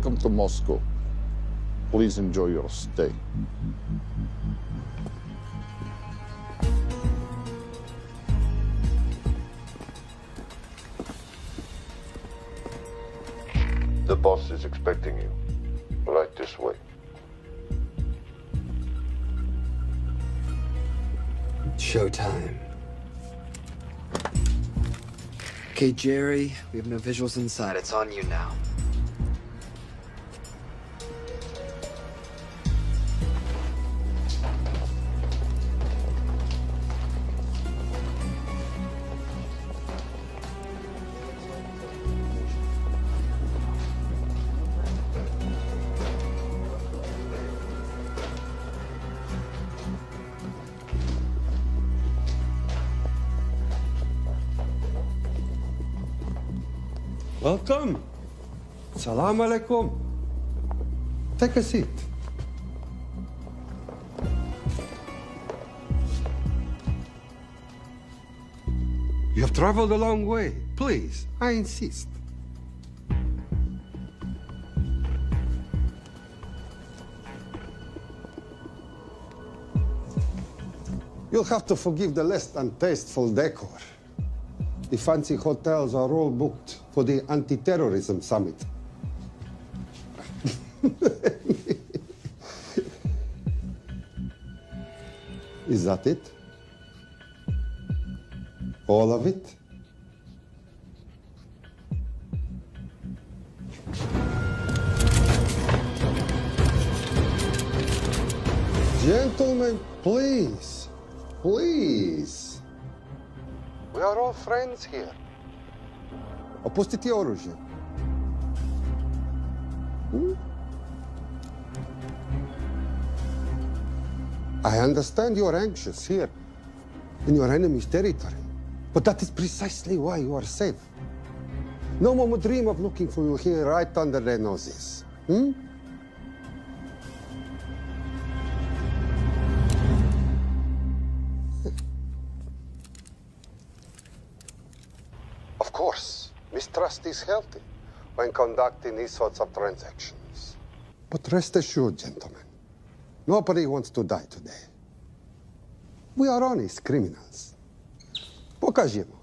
Welcome to Moscow. Please enjoy your stay. The boss is expecting you. Right this way. Showtime. Okay, Jerry, we have no visuals inside. It's on you now. Welcome. Salam alaikum. Take a seat. You have traveled a long way. Please, I insist. You'll have to forgive the less than tasteful decor. The fancy hotels are all booked for the anti-terrorism summit. Is that it? All of it? Gentlemen, please, please. We are all friends here. Опустите оружие. I understand you're anxious here in your enemy's territory, but that is precisely why you are safe. No one would dream of looking for you here right under their noses. Of course, mistrust is healthy when conducting these sorts of transactions. But rest assured, gentlemen, nobody wants to die today. We are honest criminals. Покажемо.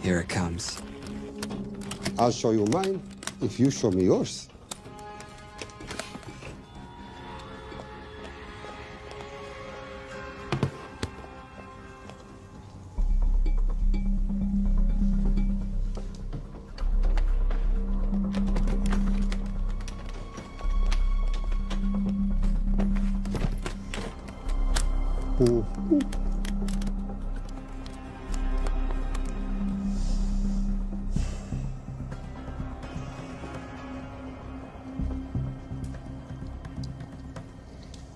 Here it comes. I'll show you mine if you show me yours.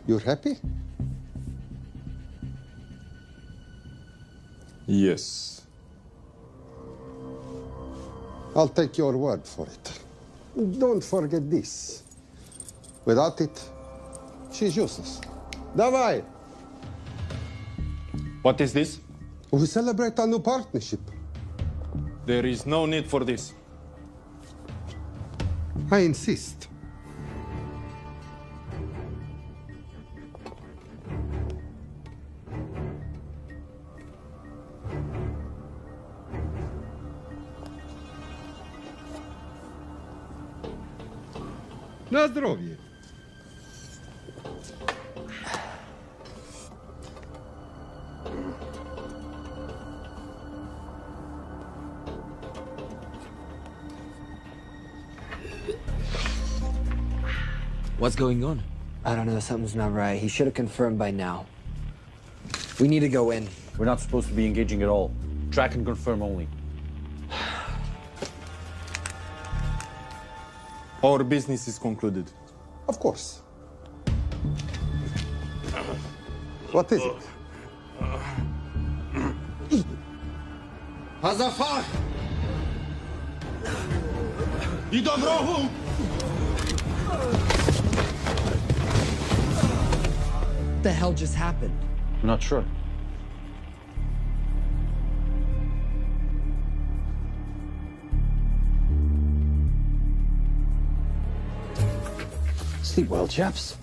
You're happy? Yes. I'll take your word for it. Don't forget this. Without it, she's useless. Давай! What is this? We celebrate a new partnership. There is no need for this. I insist. На здоровье. What's going on? I don't know. Something's not right. He should have confirmed by now. We need to go in. We're not supposed to be engaging at all. Track and confirm only. Our business is concluded. Of course. What is it? Hazafar! I dorogu! What the hell just happened? Not sure. Sleep well, chaps.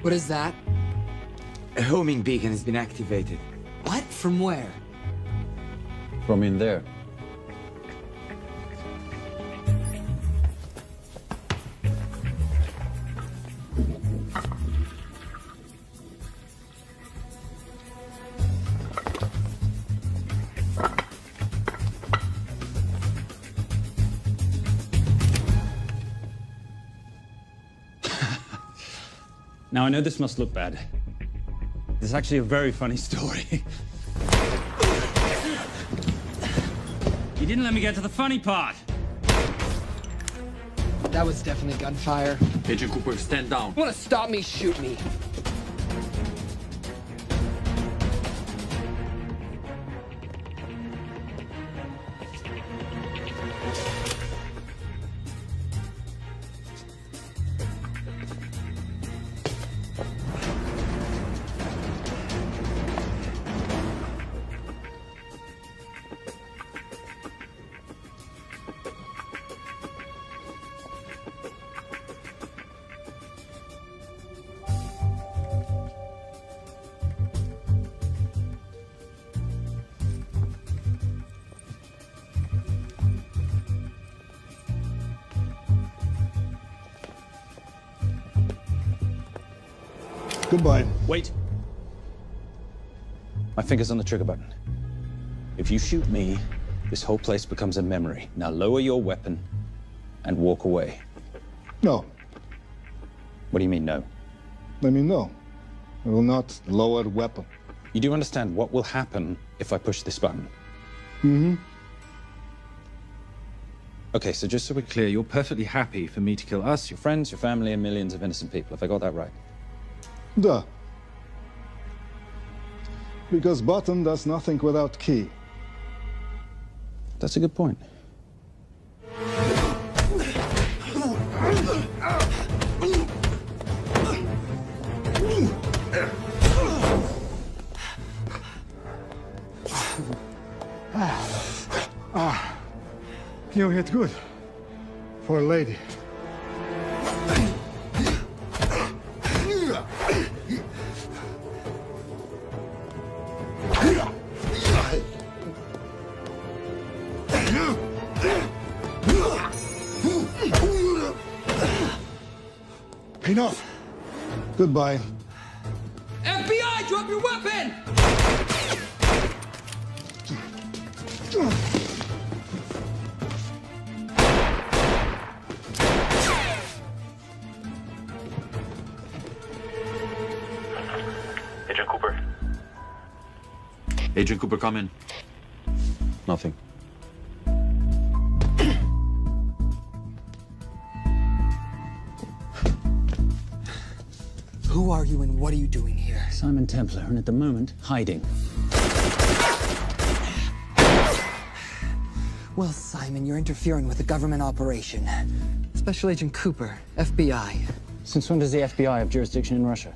What is that? A homing beacon has been activated. What? From where? From in there. Now, I know this must look bad. This is actually a very funny story. You didn't let me get to the funny part. That was definitely gunfire. Agent Cooper, stand down. You wanna stop me, shoot me. Goodbye. Wait. My finger's on the trigger button. If you shoot me, this whole place becomes a memory. Now lower your weapon and walk away. No. What do you mean, no? I mean, no. I will not lower weapon. You do understand what will happen if I push this button? Mm-hmm. Okay, so just so we're clear, you're perfectly happy for me to kill us, your friends, your family, and millions of innocent people. Have I got that right? Duh. Because button does nothing without key. That's a good point. You hit good. For a lady. Enough. Goodbye. FBI, drop your weapon! Agent Cooper. Agent Cooper, come in. Nothing. Who are you and what are you doing here? Simon Templar, and at the moment, hiding. Well, Simon, you're interfering with a government operation. Special Agent Cooper, FBI. Since when does the FBI have jurisdiction in Russia?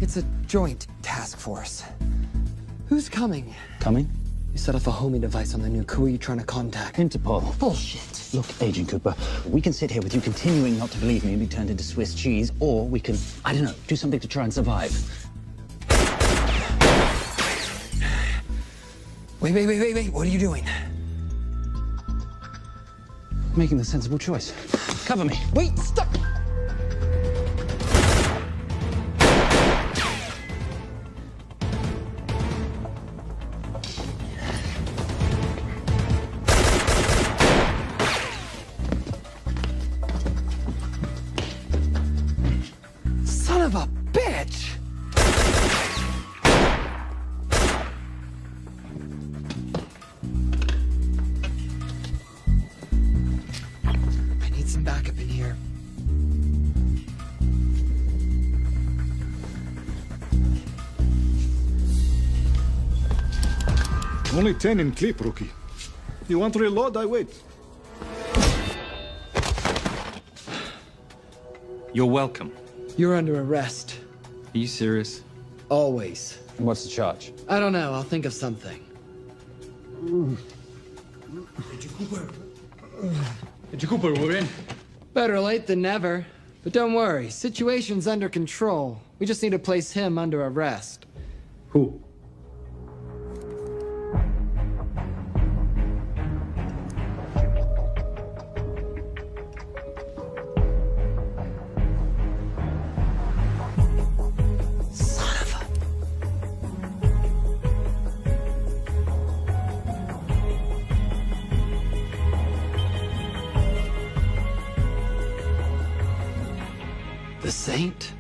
It's a joint task force. Who's coming? Coming? You set off a homing device on the nuke. Who are you trying to contact? Interpol. Bullshit. Look, Agent Cooper, we can sit here with you continuing not to believe me and be turned into Swiss cheese, or we can, I don't know, do something to try and survive. Wait. What are you doing? Making the sensible choice. Cover me. Wait, stop! Son of a bitch! I need some backup in here. Only 10 in clip, rookie. You want to reload? I wait. You're welcome. You're under arrest. Are you serious? Always. And what's the charge? I don't know. I'll think of something. Agent Cooper, we're in. Better late than never. But don't worry. Situation's under control. We just need to place him under arrest. Who? The Saint?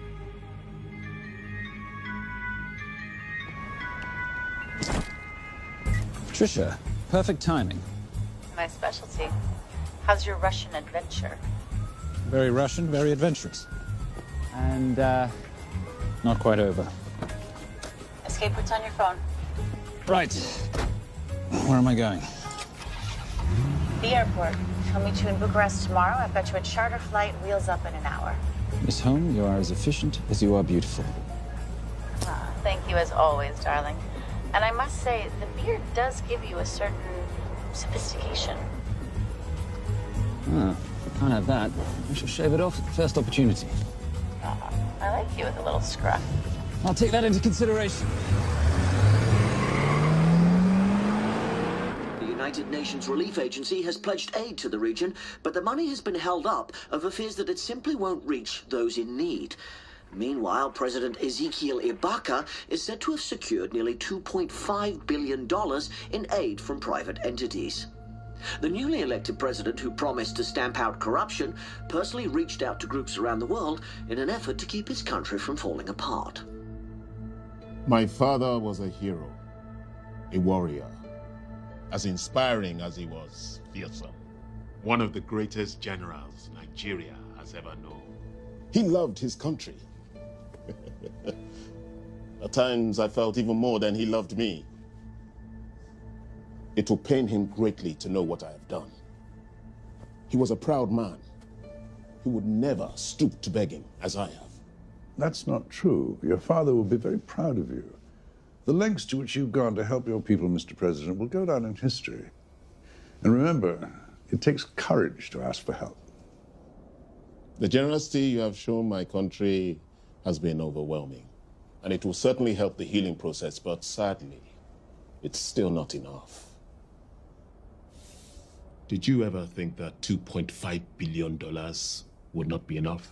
Trisha, perfect timing. My specialty. How's your Russian adventure? Very Russian, very adventurous. And, not quite over. Escape routes on your phone. Right. Where am I going? The airport. I'll meet you in Bucharest tomorrow. I've got you a charter flight, wheels up in an hour. Miss Holm, you are as efficient as you are beautiful. Ah, thank you as always, darling. And I must say, the beard does give you a certain sophistication. Ah, I can't have that. I shall shave it off at the first opportunity. I like you with a little scruff. I'll take that into consideration. The United Nations Relief Agency has pledged aid to the region, but the money has been held up over fears that it simply won't reach those in need. Meanwhile, President Ezekiel Ibaka is said to have secured nearly $2.5 billion in aid from private entities. The newly elected president, who promised to stamp out corruption, personally reached out to groups around the world in an effort to keep his country from falling apart. My father was a hero, a warrior, as inspiring as he was fearsome. One of the greatest generals Nigeria has ever known. He loved his country. At times, I felt even more than he loved me. It will pain him greatly to know what I have done. He was a proud man who would never stoop to begging as I have. That's not true. Your father will be very proud of you. The lengths to which you've gone to help your people, Mr. President, will go down in history. And remember, it takes courage to ask for help. The generosity you have shown my country has been overwhelming, and it will certainly help the healing process, but sadly, it's still not enough. Did you ever think that $2.5 billion would not be enough?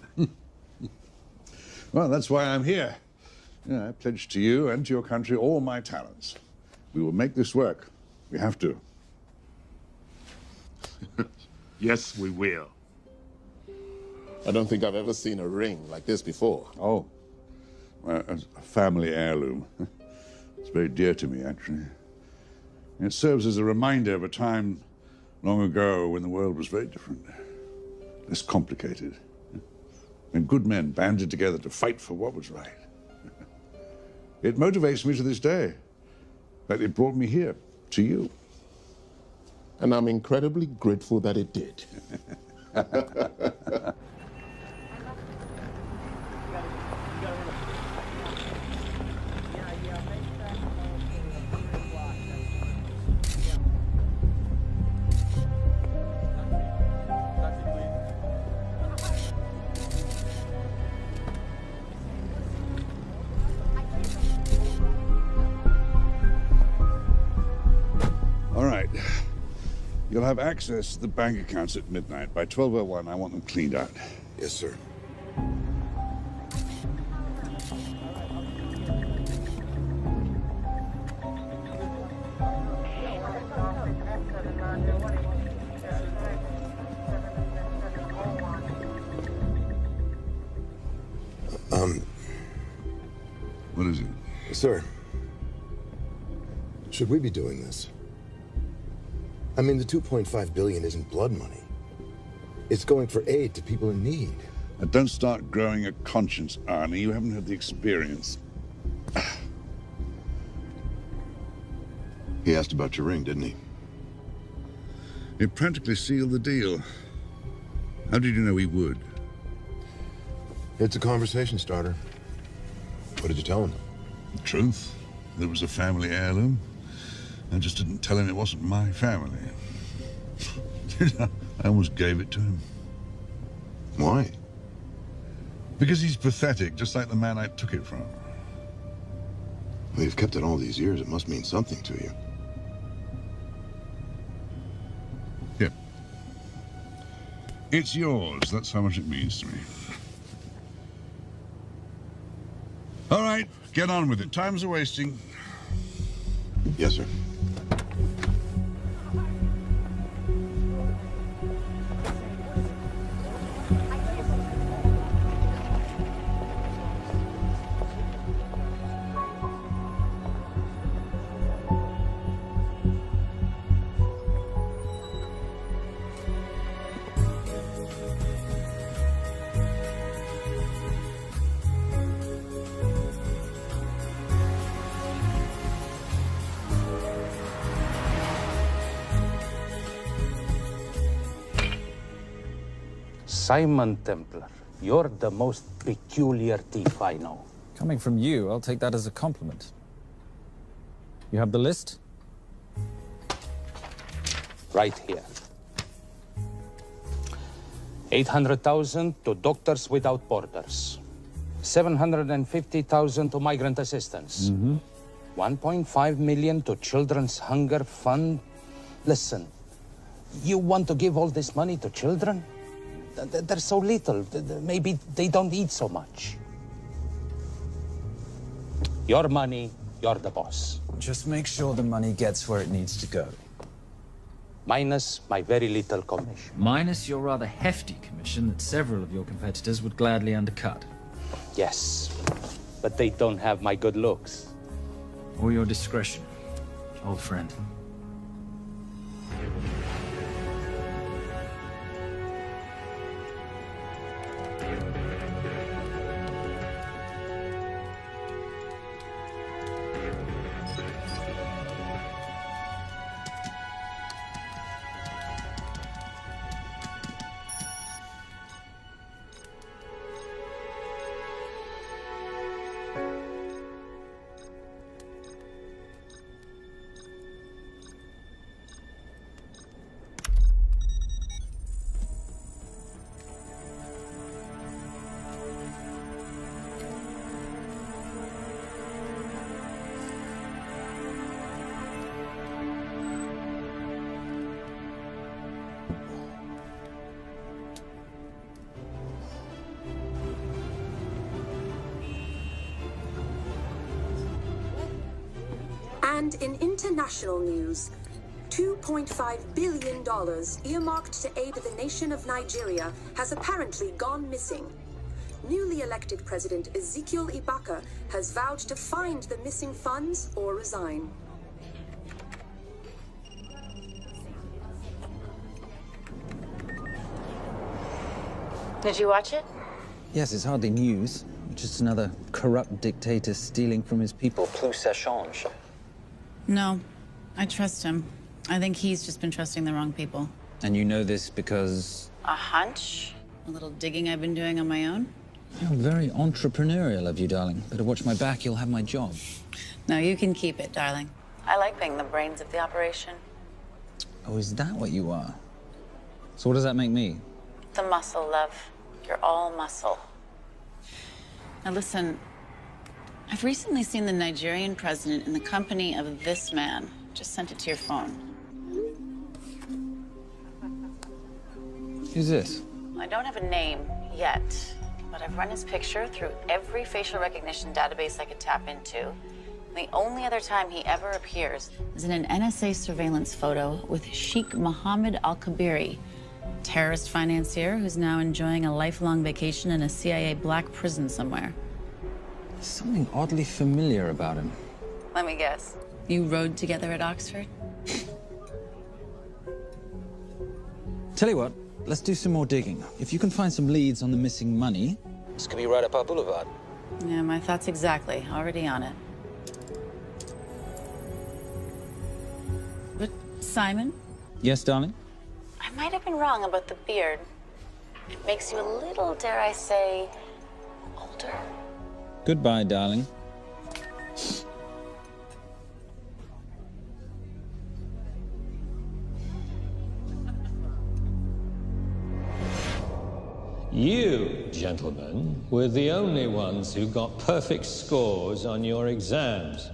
Well, that's why I'm here. I pledge to you and to your country all my talents. We will make this work. We have to. Yes, we will. I don't think I've ever seen a ring like this before. Oh, well, a family heirloom. It's very dear to me, actually. It serves as a reminder of a time long ago when the world was very different, less complicated, when good men banded together to fight for what was right. It motivates me to this day. That it brought me here, to you. And I'm incredibly grateful that it did. All right. You'll have access to the bank accounts at midnight. By 12:01, I want them cleaned out. Yes, sir. What is it? Sir, should we be doing this? I mean, the $2.5 billion isn't blood money. It's going for aid to people in need. Now, don't start growing a conscience, Arnie. You haven't had the experience. He asked about your ring, didn't he? It practically sealed the deal. How did you know he would? It's a conversation starter. What did you tell him? The truth. That it was a family heirloom. I just didn't tell him it wasn't my family. I almost gave it to him. Why? Because he's pathetic, just like the man I took it from. Well, you've kept it all these years. It must mean something to you. Yep. It's yours. That's how much it means to me. All right, get on with it. Time's a wasting. Yes, sir. Simon Templar, you're the most peculiar thief I know. Coming from you, I'll take that as a compliment. You have the list? Right here. 800,000 to Doctors Without Borders. 750,000 to migrant assistance. 1.5 million to Children's Hunger Fund. Listen, you want to give all this money to children? They're so little. Maybe they don't eat so much. Your money, you're the boss. Just make sure the money gets where it needs to go. Minus my very little commission. Minus your rather hefty commission that several of your competitors would gladly undercut. Yes, but they don't have my good looks. Or your discretion, old friend. And in international news, $2.5 billion earmarked to aid the nation of Nigeria has apparently gone missing. Newly elected President Ezekiel Ibaka has vowed to find the missing funds or resign. Did you watch it? Yes, it's hardly news. Just another corrupt dictator stealing from his people. Plus ça change. No, I trust him. I think he's just been trusting the wrong people. And you know this because... A hunch? A little digging I've been doing on my own? You're very entrepreneurial of you, darling. Better watch my back, you'll have my job. No, you can keep it, darling. I like being the brains of the operation. Oh, is that what you are? So what does that make me? The muscle, love. You're all muscle. Now listen, I've recently seen the Nigerian president in the company of this man. Just sent it to your phone. Who's this? I don't have a name yet, but I've run his picture through every facial recognition database I could tap into. The only other time he ever appears is in an NSA surveillance photo with Sheikh Mohammed Al-Kabiri, terrorist financier who's now enjoying a lifelong vacation in a CIA black prison somewhere. There's something oddly familiar about him. Let me guess. You rode together at Oxford? Tell you what, let's do some more digging. If you can find some leads on the missing money, this could be right up our boulevard. Yeah, my thoughts exactly. Already on it. Simon? Yes, darling? I might have been wrong about the beard. It makes you a little, dare I say, older. Goodbye, darling. You, gentlemen, were the only ones who got perfect scores on your exams.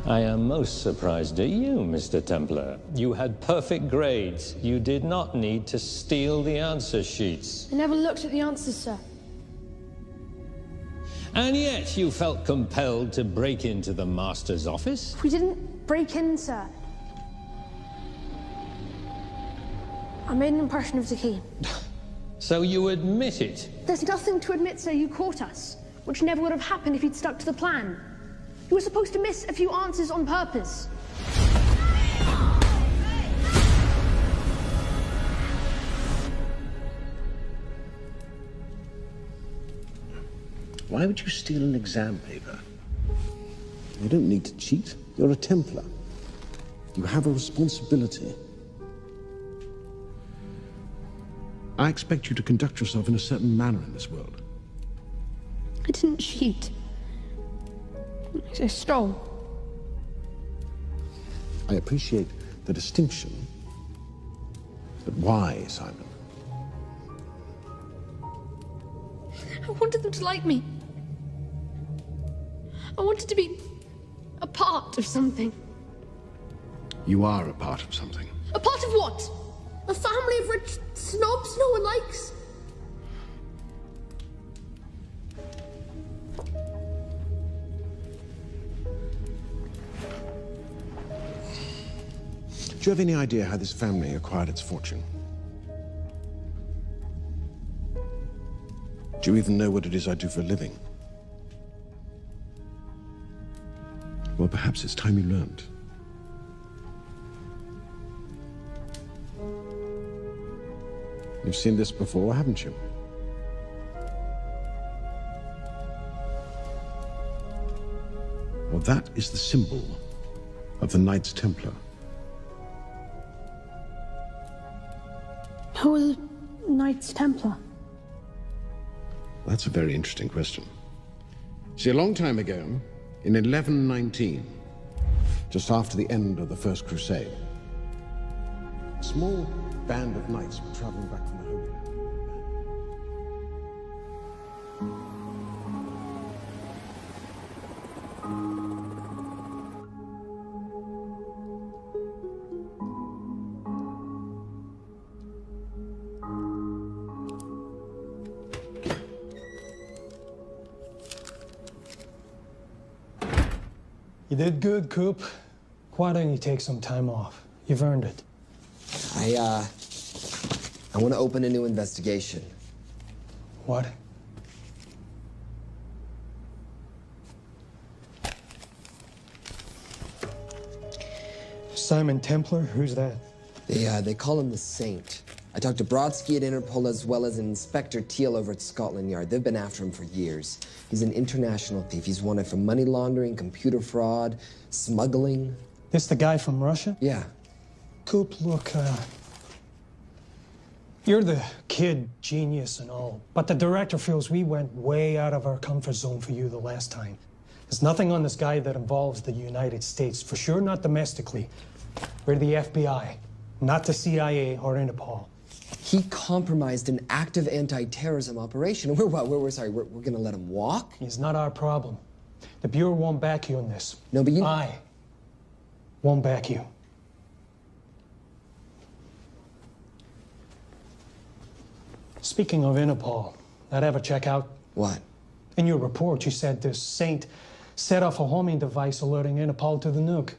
I am most surprised at you, Mr. Templar. You had perfect grades. You did not need to steal the answer sheets. I never looked at the answers, sir. And yet you felt compelled to break into the master's office? We didn't break in, sir. I made an impression of the key. So you admit it? There's nothing to admit, sir. You caught us, which never would have happened if you'd stuck to the plan. You were supposed to miss a few answers on purpose. Why would you steal an exam paper? You don't need to cheat. You're a Templar. You have a responsibility. I expect you to conduct yourself in a certain manner in this world. I didn't cheat. I stole. I appreciate the distinction. But why, Simon? I wanted them to like me. I wanted to be a part of something. You are a part of something. A part of what? A family of rich snobs no one likes? Do you have any idea how this family acquired its fortune? Do you even know what it is I do for a living? Well, perhaps it's time you learned. You've seen this before, haven't you? Well, that is the symbol of the Knights Templar. Who are the Knights Templar? That's a very interesting question. See, a long time ago, in 1119, just after the end of the First Crusade, a small band of knights were traveling back from the Holy Land. You did good, Coop. Why don't you take some time off? You've earned it. I want to open a new investigation. What? Simon Templar? Who's that? They call him the Saint. I talked to Brodsky at Interpol as well as Inspector Teal over at Scotland Yard. They've been after him for years. He's an international thief. He's wanted for money laundering, computer fraud, smuggling. This the guy from Russia? Yeah. Coop, look, you're the kid genius and all, but the director feels we went way out of our comfort zone for you the last time. There's nothing on this guy that involves the United States, for sure not domestically. We're the FBI, not the CIA or Interpol. He compromised an active anti-terrorism operation. We're gonna let him walk? He's not our problem. The Bureau won't back you on this. No, but I won't back you. Speaking of Interpol, that ever check out? What? In your report, you said this Saint set off a homing device alerting Interpol to the nuke.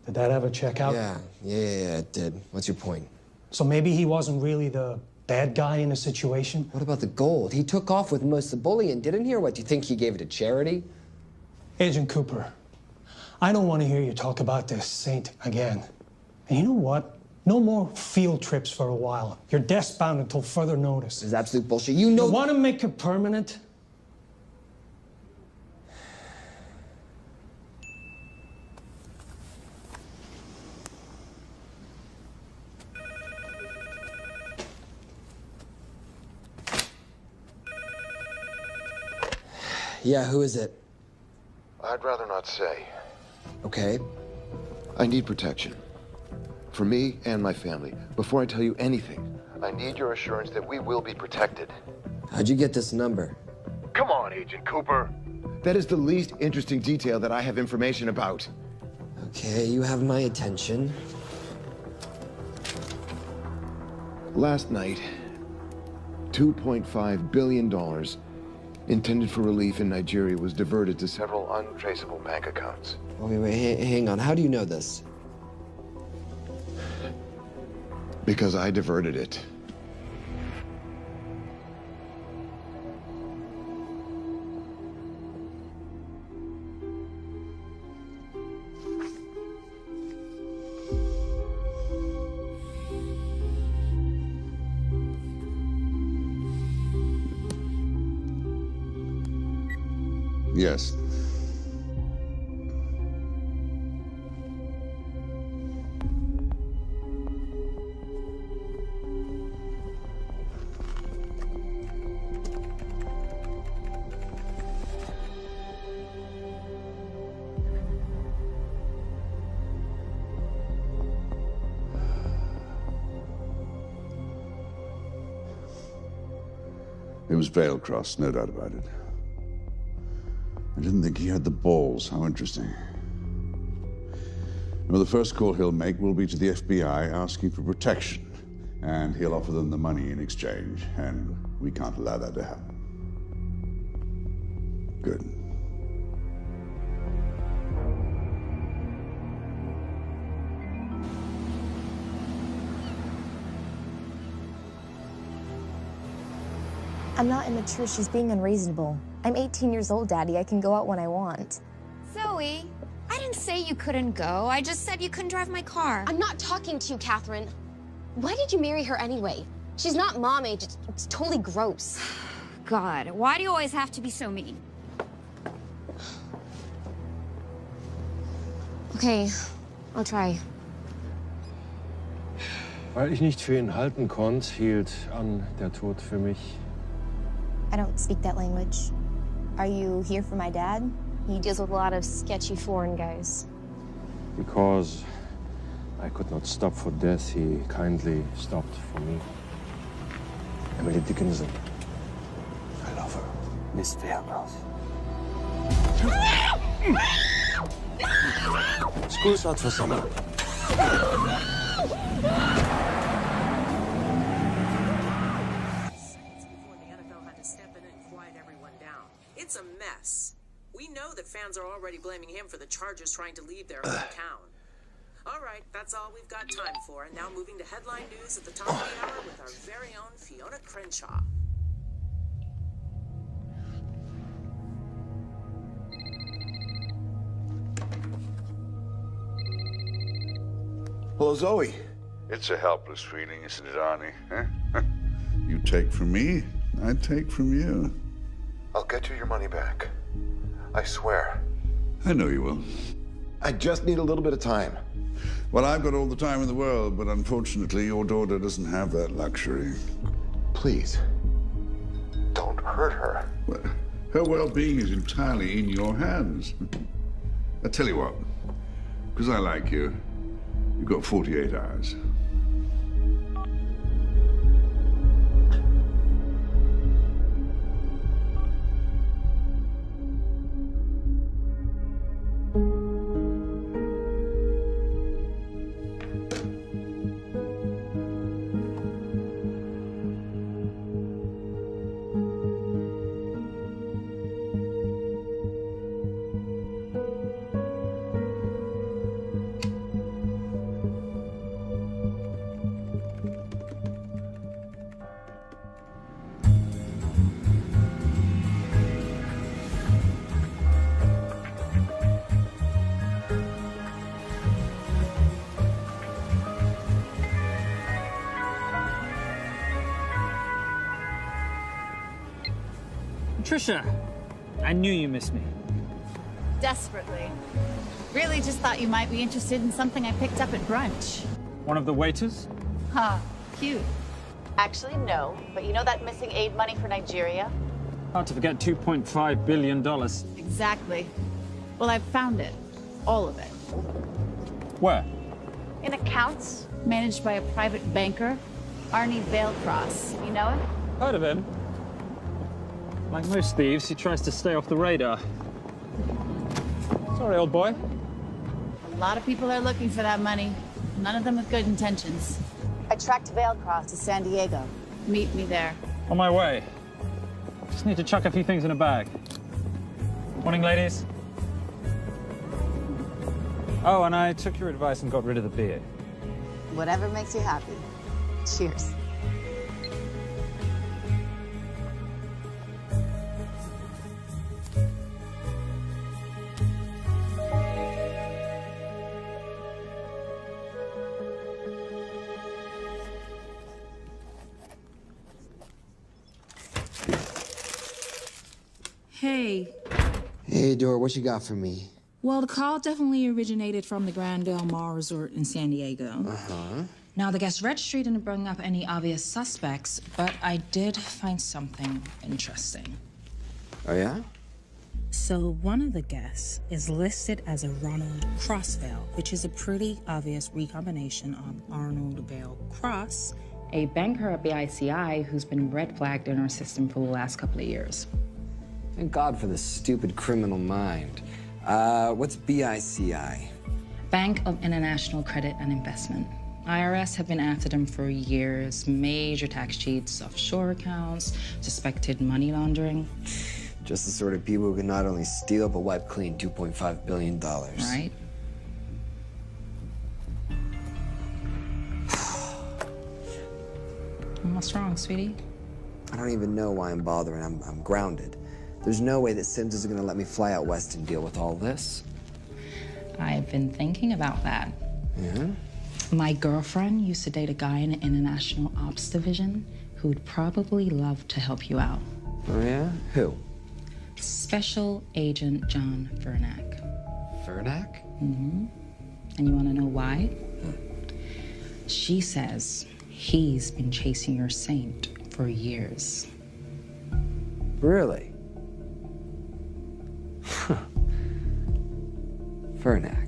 Did that ever check out? Yeah, it did. What's your point? So maybe he wasn't really the bad guy in the situation? What about the gold? He took off with most of the bullion, didn't he? Or what, do you think he gave it to charity? Agent Cooper, I don't want to hear you talk about this Saint again. And you know what? No more field trips for a while. You're desk-bound until further notice. This is absolute bullshit. You know— You want to make it permanent? Yeah, who is it? I'd rather not say. Okay. I need protection. For me and my family. Before I tell you anything, I need your assurance that we will be protected. How'd you get this number? Come on, Agent Cooper. That is the least interesting detail that I have information about. Okay, you have my attention. Last night, $2.5 billion intended for relief in Nigeria was diverted to several untraceable bank accounts. Wait, hang on. How do you know this? Because I diverted it. Yes. It was veil crossed, no doubt about it. I didn't think he had the balls. How interesting. Well, the first call he'll make will be to the FBI asking for protection. And he'll offer them the money in exchange. And we can't allow that to happen. Good. I'm not immature. She's being unreasonable. I'm 18 years old, Daddy. I can go out when I want. Zoe, I didn't say you couldn't go. I just said you couldn't drive my car. I'm not talking to you, Catherine. Why did you marry her anyway? She's not mom age. It's totally gross. God, why do you always have to be so mean? Okay, I'll try. Weil ich nicht für ihn halten konnte, hielt an der Tod für mich. I don't speak that language. Are you here for my dad? He deals with a lot of sketchy foreign guys. Because I could not stop for death, he kindly stopped for me. Emily Dickinson. I love her. Miss Fairmouth. School's out for summer. It's a mess. We know that fans are already blaming him for the Chargers trying to leave their hometown. All right, that's all we've got time for. And now moving to headline news at the top of the hour with our very own Fiona Crenshaw. Hello, Zoe. It's a helpless feeling, isn't it, Arnie? Huh? You take from me, I take from you. I'll get you your money back. I swear. I know you will. I just need a little bit of time. Well, I've got all the time in the world, but unfortunately, your daughter doesn't have that luxury. Please, don't hurt her. Well, her well-being is entirely in your hands. I tell you what, because I like you, you've got 48 hours. Trisha, I knew you missed me. Desperately. Really just thought you might be interested in something I picked up at brunch. One of the waiters? Huh, cute. Actually, no. But you know that missing aid money for Nigeria? Hard to forget $2.5 billion. Exactly. Well, I've found it. All of it. Where? In accounts managed by a private banker, Arnie Vailcross. You know him? Heard of him. Like most thieves, he tries to stay off the radar. Sorry, old boy. A lot of people are looking for that money. None of them with good intentions. I tracked Vailcross to San Diego. Meet me there. On my way. Just need to chuck a few things in a bag. Morning, ladies. Oh, and I took your advice and got rid of the beer. Whatever makes you happy. Cheers. Hey. Hey, Dora, what you got for me? Well, the call definitely originated from the Grand Del Mar Resort in San Diego. Uh-huh. Now, the guest registry didn't bring up any obvious suspects, but I did find something interesting. Oh, yeah? So one of the guests is listed as a Ronald Crossvale, which is a pretty obvious recombination of Arnold Vale Cross, a banker at BICI who's been red flagged in our system for the last couple of years. Thank God for the stupid criminal mind. What's BICI? Bank of International Credit and Investment. IRS have been after them for years. Major tax cheats, offshore accounts, suspected money laundering. Just the sort of people who can not only steal, but wipe clean $2.5 billion. Right? What's wrong, sweetie? I don't even know why I'm bothering. I'm grounded. There's no way that Sims is gonna let me fly out west and deal with all this. I've been thinking about that. Yeah? My girlfriend used to date a guy in the International Ops Division who'd probably love to help you out. Oh, yeah? Who? Special Agent John Vernack. Vernack? Mm-hmm. And you want to know why? She says he's been chasing your saint for years. Really? Huh. Vernack.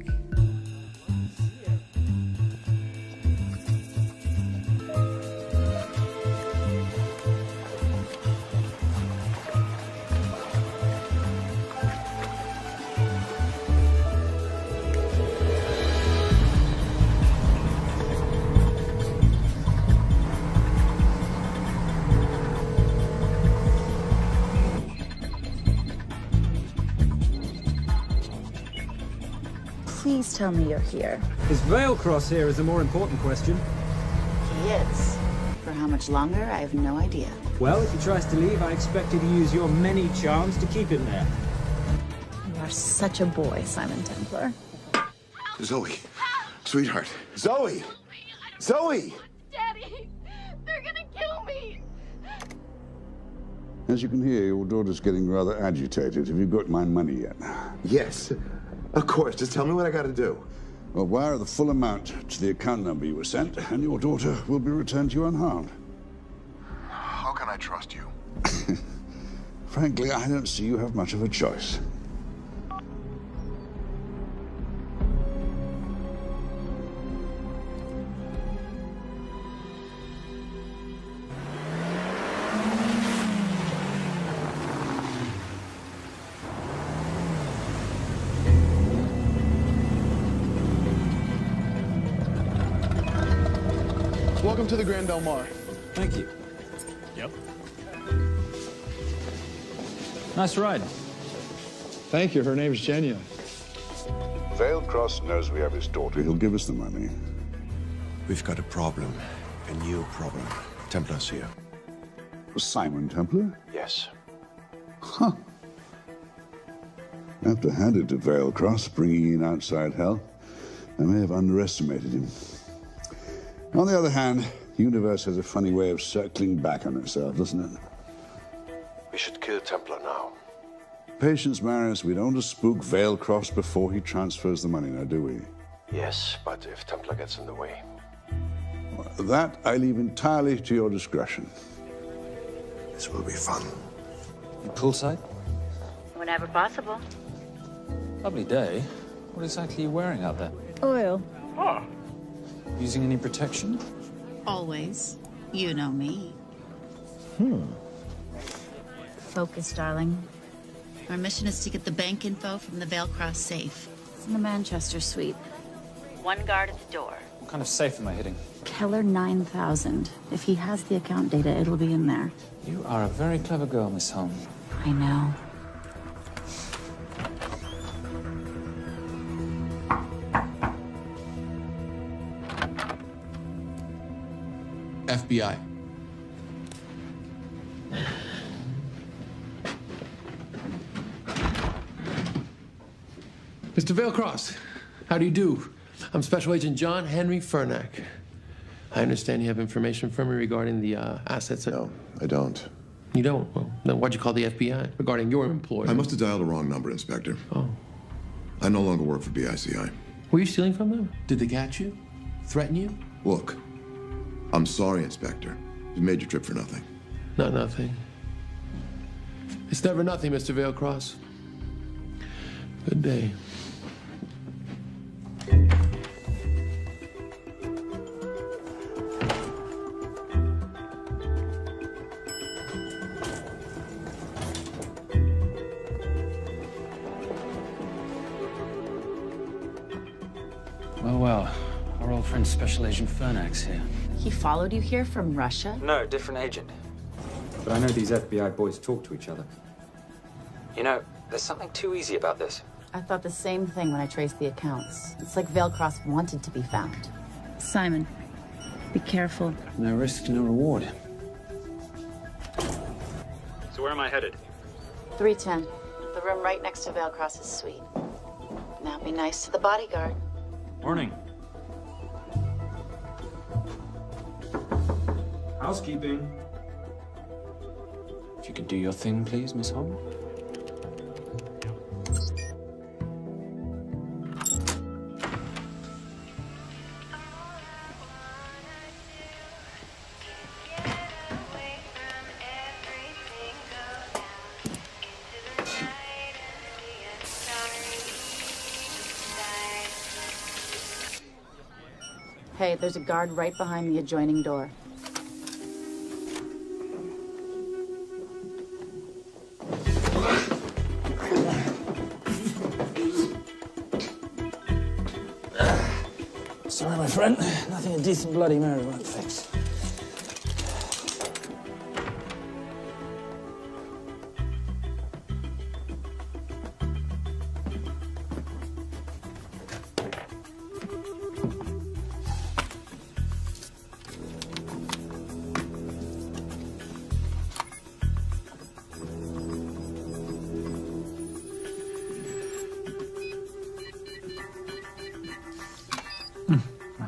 Please tell me you're here. Is Vailcross here is the more important question. He is. For how much longer, I have no idea. Well, if he tries to leave, I expect you to use your many charms to keep him there. You are such a boy, Simon Templar. Zoe. Sweetheart. Zoe! Zoe! Daddy, they're gonna kill me. As you can hear, your daughter's getting rather agitated. Have you got my money yet? Yes. Of course. Just tell me what I gotta do. Well, wire the full amount to the account number you were sent, and your daughter will be returned to you unharmed. How can I trust you? Frankly, I don't see you have much of a choice. Welcome to the Grand Del Mar. Thank you. Yep. Nice ride. Thank you. Her name's Genya. Vailcross knows we have his daughter. He'll give us the money. We've got a problem. A new problem. Templar's here. Simon Templar? Yes. Huh. I have to hand it to Vailcross, bringing in outside help. I may have underestimated him. On the other hand, the universe has a funny way of circling back on itself, doesn't it? We should kill Templar now. Patience, Marius. We don't want to spook Vailcross before he transfers the money, now, do we? Yes, but if Templar gets in the way. That I leave entirely to your discretion. This will be fun. You poolside? Whenever possible. Lovely day. What exactly are you wearing out there? Oil. Using any protection? Always. You know me. Focus, darling. Our mission is to get the bank info from the Veilcross safe. It's in the Manchester suite. One guard at the door. What kind of safe am I hitting? Keller 9000. If he has the account data, it'll be in there. You are a very clever girl, Miss Holm. I know. FBI. Mr. Veilcross, how do you do? I'm Special Agent John Henry Furnack. I understand you have information from me regarding the assets. No, I don't. You don't? Well, then why'd you call the FBI regarding your employer? I must have dialed the wrong number, Inspector. Oh. I no longer work for BICI. Were you stealing from them? Did they catch you? Threaten you? Look, I'm sorry, Inspector. You made your trip for nothing. Not nothing. It's never nothing, Mr. Veilcross. Good day. Well, our old friend Special Agent Furnack's here. He followed you here from Russia? No, different agent. But I know these FBI boys talk to each other. You know, there's something too easy about this. I thought the same thing when I traced the accounts. It's like Veilcross wanted to be found. Simon, be careful. No risk, no reward. So where am I headed? 310. The room right next to Veilcross's suite. Now be nice to the bodyguard. Morning. Housekeeping. If you could do your thing, please, Miss Holm. Hey, there's a guard right behind the adjoining door. Sorry, my friend. Nothing a decent Bloody Mary won't fix.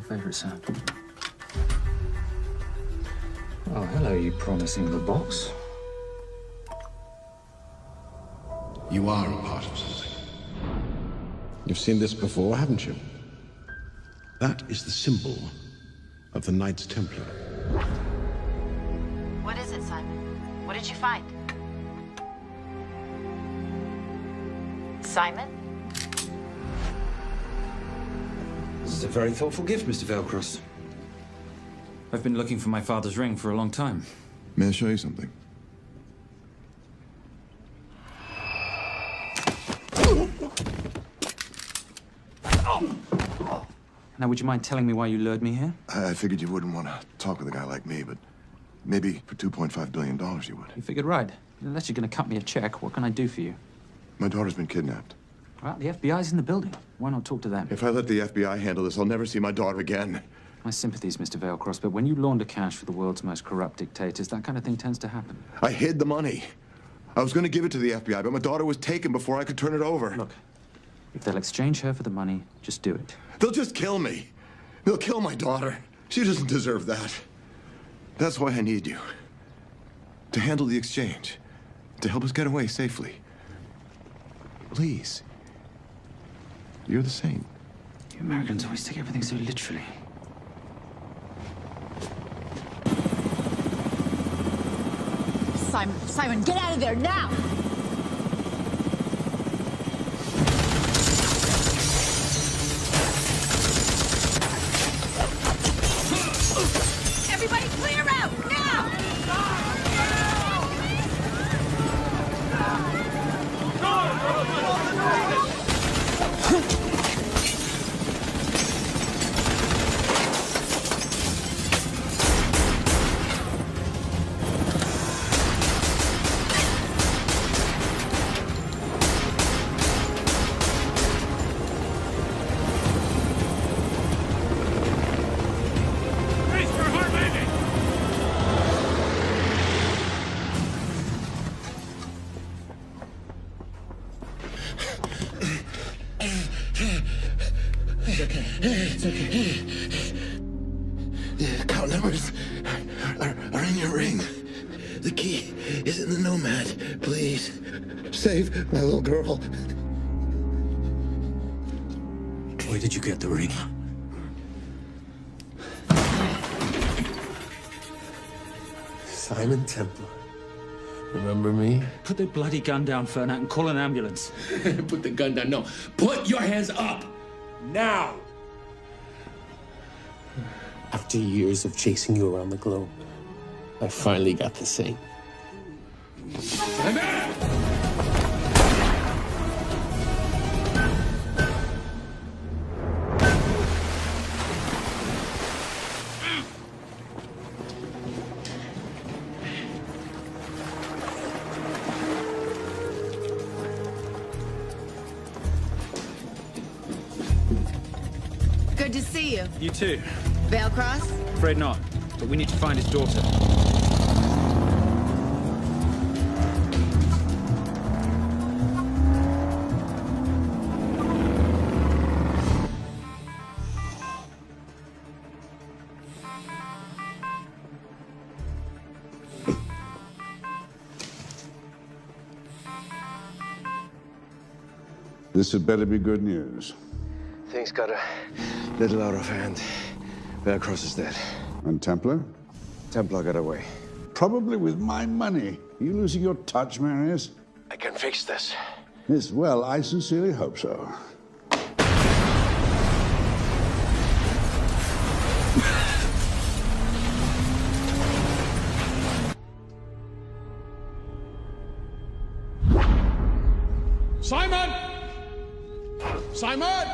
Favorite sound. Oh, hello, you promising little box. You are a part of something. You've seen this before, haven't you? That is the symbol of the Knights Templar. What is it, Simon? What did you find? Simon? This is a very thoughtful gift, Mr. Veilcross. I've been looking for my father's ring for a long time. May I show you something? Now, would you mind telling me why you lured me here? I figured you wouldn't want to talk with a guy like me, but maybe for $2.5 billion you would. You figured right. Unless you're going to cut me a check, what can I do for you? My daughter's been kidnapped. Well, the FBI's in the building. Why not talk to them? If I let the FBI handle this, I'll never see my daughter again. My sympathies, Mr. Veilcross, but when you launder cash for the world's most corrupt dictators, that kind of thing tends to happen. I hid the money. I was going to give it to the FBI, but my daughter was taken before I could turn it over. Look, if they'll exchange her for the money, just do it. They'll just kill me. They'll kill my daughter. She doesn't deserve that. That's why I need you. To handle the exchange. To help us get away safely. Please. You're the same. You Americans always take everything so literally. Simon, get out of there now! Everybody clear out, now! It's okay. The account numbers are in your ring. The key is in the Nomad. Please, save my little girl. Where did you get the ring? Simon Templar. Remember me? Put the bloody gun down, Fernak, and call an ambulance. Put the gun down. No. Put your hands up! Now! After years of chasing you around the globe, I finally got the same. Good to see you. You too. Veil Cross? Afraid not, but we need to find his daughter. This had better be good news. Things got a little out of hand. Veil Cross is dead. And Templar? Templar got away. Probably with my money. You losing your touch, Marius? I can fix this. Yes, well, I sincerely hope so. Simon! Simon!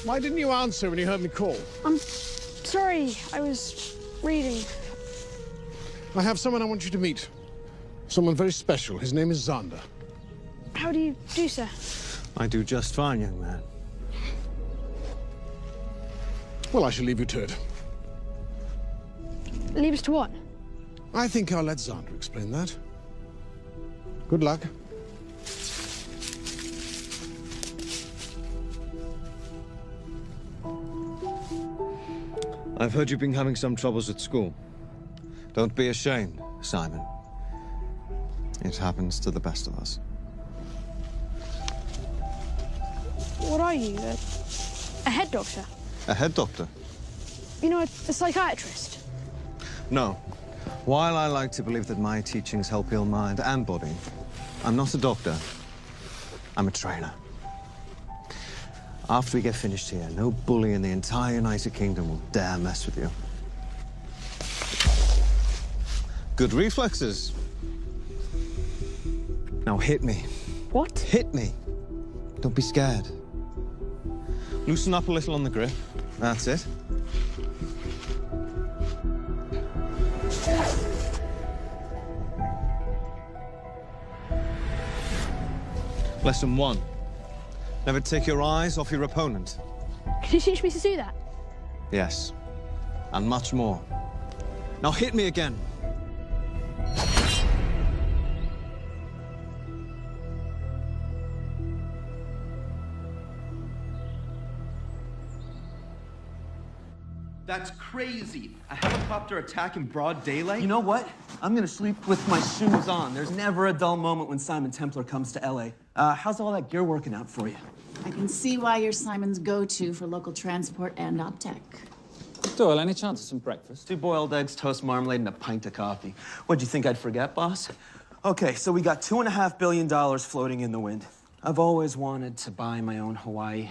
Why didn't you answer when you heard me call? I'm sorry, I was reading. I have someone I want you to meet. Someone very special. His name is Zander. How do you do, sir? I do just fine, young man. Well, I shall leave you to it. Leave us to what? I think I'll let Zander explain that. Good luck. I've heard you've been having some troubles at school. Don't be ashamed, Simon. It happens to the best of us. What are you? A head doctor? A head doctor? You know, a psychiatrist? No. While I like to believe that my teachings help heal mind and body, I'm not a doctor. I'm a trainer. After we get finished here, no bully in the entire United Kingdom will dare mess with you. Good reflexes. Now hit me. What? Hit me. Don't be scared. Loosen up a little on the grip. That's it. Lesson 1. Never take your eyes off your opponent. Can you teach me to do that? Yes. And much more. Now hit me again. That's crazy. A helicopter attack in broad daylight? You know what? I'm gonna sleep with my shoes on. There's never a dull moment when Simon Templar comes to LA. How's all that gear working out for you? I can see why you're Simon's go-to for local transport and OpTech. Doyle, any chance of some breakfast? 2 boiled eggs, toast, marmalade, and a pint of coffee. What'd you think I'd forget, boss? Okay, so we got $2.5 billion floating in the wind. I've always wanted to buy my own Hawaii.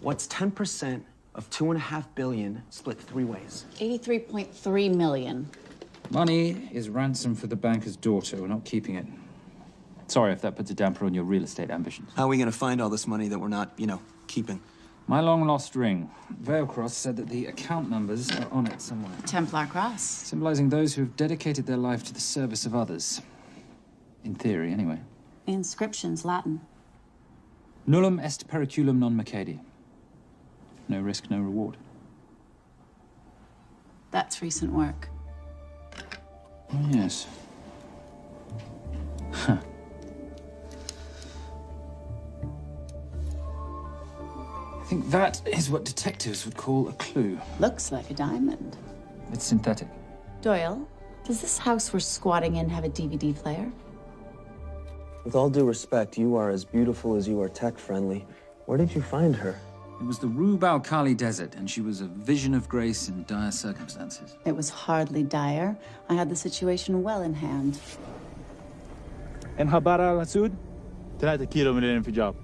What's 10% of $2.5 billion split 3 ways? 83.3 million. Money is ransom for the banker's daughter. We're not keeping it. Sorry if that puts a damper on your real estate ambitions. How are we gonna find all this money that we're not, you know, keeping? My long-lost ring. Veilcross said that the account numbers are on it somewhere. Templar Cross. Symbolizing those who have dedicated their life to the service of others. In theory, anyway. Inscription's Latin. Nullum est periculum non mercedi. No risk, no reward. That's recent work. Oh, yes. Huh. I think that is what detectives would call a clue. Looks like a diamond. It's synthetic. Doyle, does this house we're squatting in have a DVD player? With all due respect, you are as beautiful as you are tech-friendly. Where did you find her? It was the Rub al-Khali Desert, and she was a vision of grace in dire circumstances. It was hardly dire. I had the situation well in hand. انها برا الاسود 3 كيلو من الانفجار.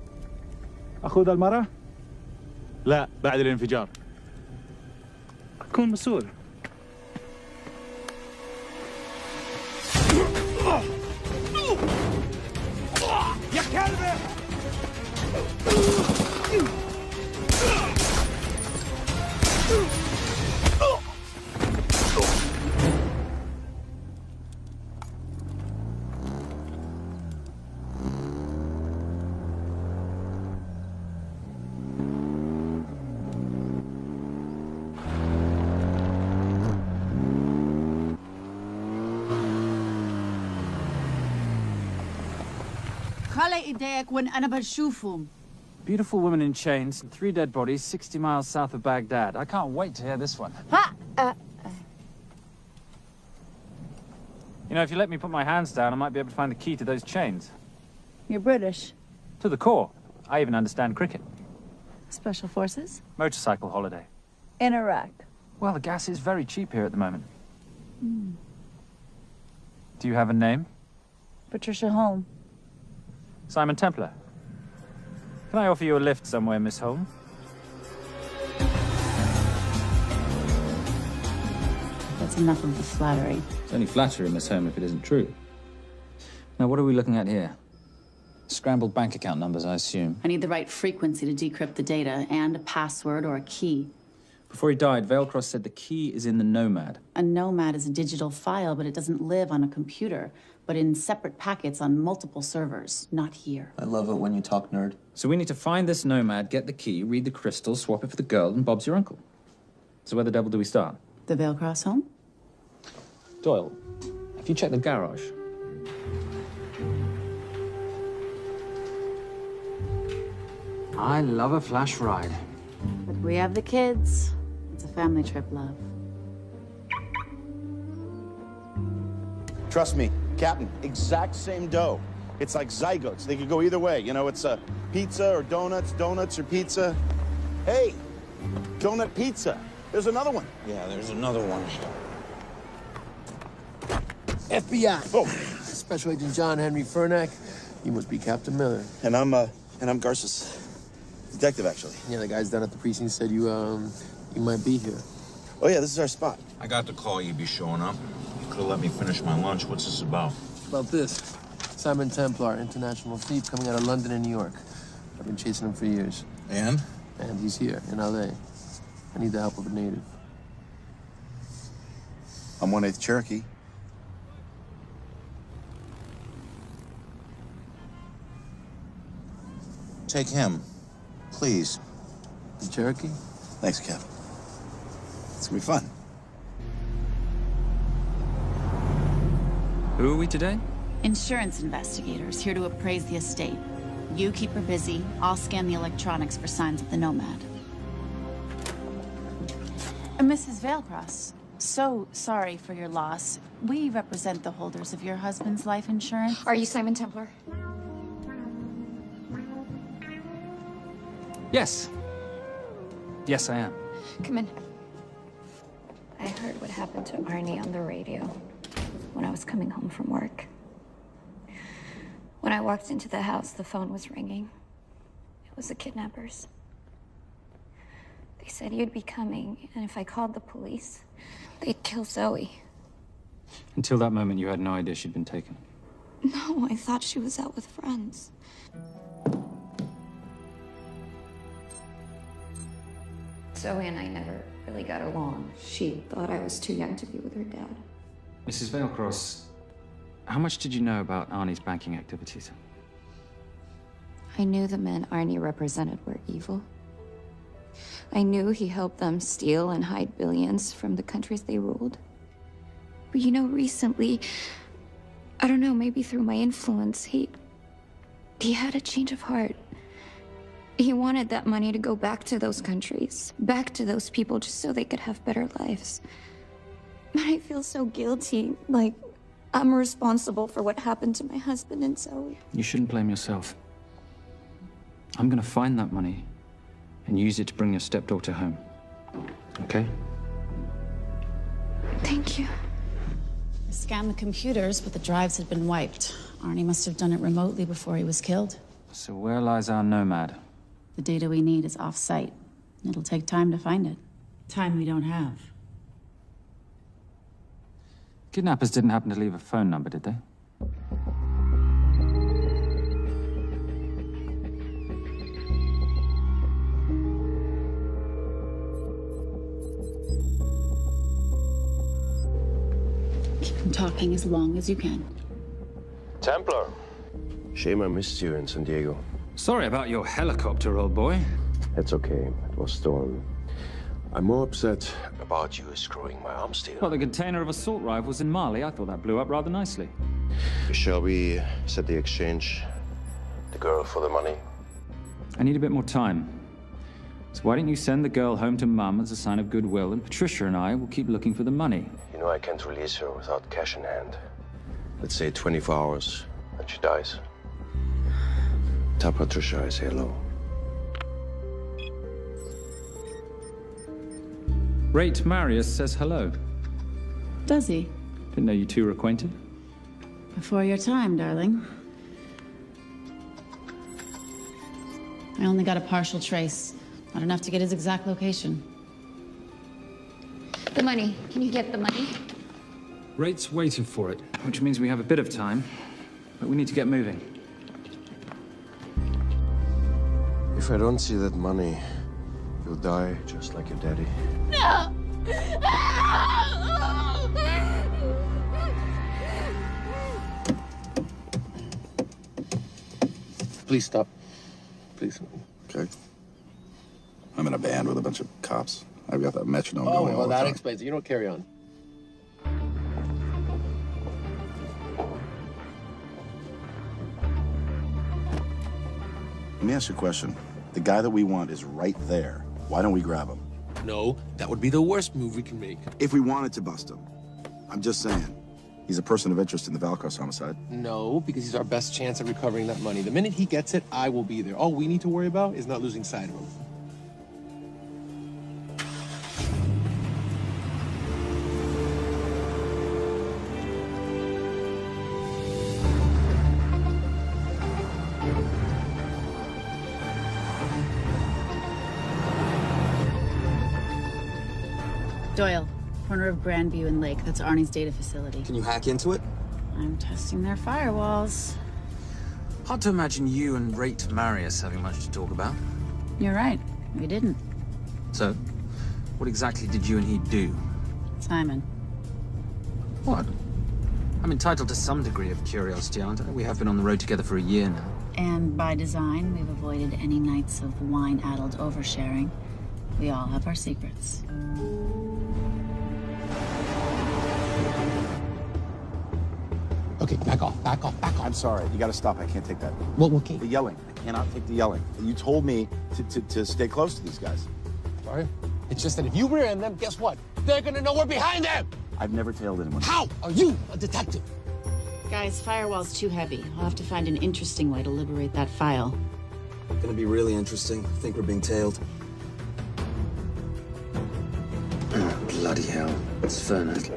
اخذ المرة؟ لا بعد الانفجار. أكون مسؤول. يا كلبة! خلي ايديك وين انا بشوفهم. Beautiful woman in chains and 3 dead bodies 60 miles south of Baghdad. I can't wait to hear this one. You know, if you let me put my hands down, I might be able to find the key to those chains. You're British. To the core. I even understand cricket. Special forces? Motorcycle holiday. In Iraq. Well, the gas is very cheap here at the moment. Do you have a name? Patricia Holm. Simon Templar. Can I offer you a lift somewhere, Miss Holm? That's enough of the flattery. It's only flattery, Miss Holm, if it isn't true. Now, what are we looking at here? Scrambled bank account numbers, I assume. I need the right frequency to decrypt the data and a password or a key. Before he died, Veilcross said the key is in the Nomad. A Nomad is a digital file, but it doesn't live on a computer, but in separate packets on multiple servers, not here. I love it when you talk nerd. So we need to find this Nomad, get the key, read the crystal, swap it for the girl, and Bob's your uncle. So where the devil do we start? The Veilcross home? Doyle, have you checked the garage? I love a flash ride. But we have the kids. It's a family trip, love. Trust me, Captain, exact same dough. It's like zygotes. They could go either way. You know, it's a pizza or donuts, donuts or pizza. Hey, donut pizza. There's another one. Yeah, there's another one. FBI. Oh. Special Agent John Henry Fernack. You must be Captain Miller. And I'm Garces. Detective, actually. Yeah, the guys down at the precinct said you might be here. Oh, yeah, this is our spot. I got the call you'd be showing up. You could have let me finish my lunch. What's this about? About this. Simon Templar, international thief coming out of London and New York. I've been chasing him for years. And? And he's here, in L.A. I need the help of a native. I'm 1/8 Cherokee. Take him, please. The Cherokee? Thanks, Cap. It's gonna be fun. Who are we today? Insurance investigators here to appraise the estate. You keep her busy. I'll scan the electronics for signs of the Nomad. Mrs. Veilcross, so sorry for your loss. We represent the holders of your husband's life insurance. Are you Simon Templar? Yes. Yes, I am. Come in. I heard what happened to Arnie on the radio when I was coming home from work. When I walked into the house, the phone was ringing. It was the kidnappers. They said you'd be coming, and if I called the police, they'd kill Zoe. Until that moment, you had no idea she'd been taken. No, I thought she was out with friends. Zoe and I never really got along. She thought I was too young to be with her dad. Mrs. Veilcross, how much did you know about Arnie's banking activities? I knew the men Arnie represented were evil. I knew he helped them steal and hide billions from the countries they ruled. But you know, recently, I don't know, maybe through my influence, he had a change of heart. He wanted that money to go back to those countries, back to those people, just so they could have better lives. But I feel so guilty, like I'm responsible for what happened to my husband and Zoe. You shouldn't blame yourself. I'm gonna find that money and use it to bring your stepdaughter home. Okay? Thank you. I scanned the computers, but the drives had been wiped. Arnie must have done it remotely before he was killed. So where lies our nomad? The data we need is off-site. It'll take time to find it. Time we don't have. Kidnappers didn't happen to leave a phone number, did they? Keep them talking as long as you can. Templar. Shame I missed you in San Diego. Sorry about your helicopter, old boy. It's okay. It was stolen. I'm more upset about you screwing my arms deal. Well, the container of assault rifles in Mali, I thought that blew up rather nicely. Shall we set the exchange? The girl for the money? I need a bit more time. So why don't you send the girl home to Mum as a sign of goodwill, and Patricia and I will keep looking for the money. You know I can't release her without cash in hand. Let's say 24 hours, and she dies. Tell Patricia I say hello. Rate Marius says hello. Does he? Didn't know you two were acquainted. Before your time, darling. I only got a partial trace. Not enough to get his exact location. The money. Can you get the money? Rate's waiting for it, which means we have a bit of time, but we need to get moving. If I don't see that money, you'll die just like your daddy. No! Please stop. Please. Okay. I'm in a band with a bunch of cops. I've got that metronome going all well, the that time. explains it. You don't carry on. Let me ask you a question. The guy that we want is right there. Why don't we grab him? No, that would be the worst move we can make. If we wanted to bust him. I'm just saying. He's a person of interest in the Veilcross homicide. No, because he's our best chance at recovering that money. The minute he gets it, I will be there. All we need to worry about is not losing sight of him. Doyle, corner of Grandview and Lake. That's Arnie's data facility. Can you hack into it? I'm testing their firewalls. Hard to imagine you and Rate Marius having much to talk about. You're right. We didn't. So, what exactly did you and he do? Simon. What? I'm entitled to some degree of curiosity, aren't I? We have been on the road together for a year now. And by design, we've avoided any nights of wine-addled oversharing. We all have our secrets. Okay, back off, back off, back off. I'm sorry, you gotta stop. I can't take that. Well, okay. The yelling. I cannot take the yelling. You told me to stay close to these guys. Sorry? It's just that if you rear end them, guess what? They're gonna know we're behind them! I've never tailed anyone. How are you a detective? Guys, firewall's too heavy. I'll have to find an interesting way to liberate that file. Gonna be really interesting. I think we're being tailed. The Bloody hell. It's Fernet.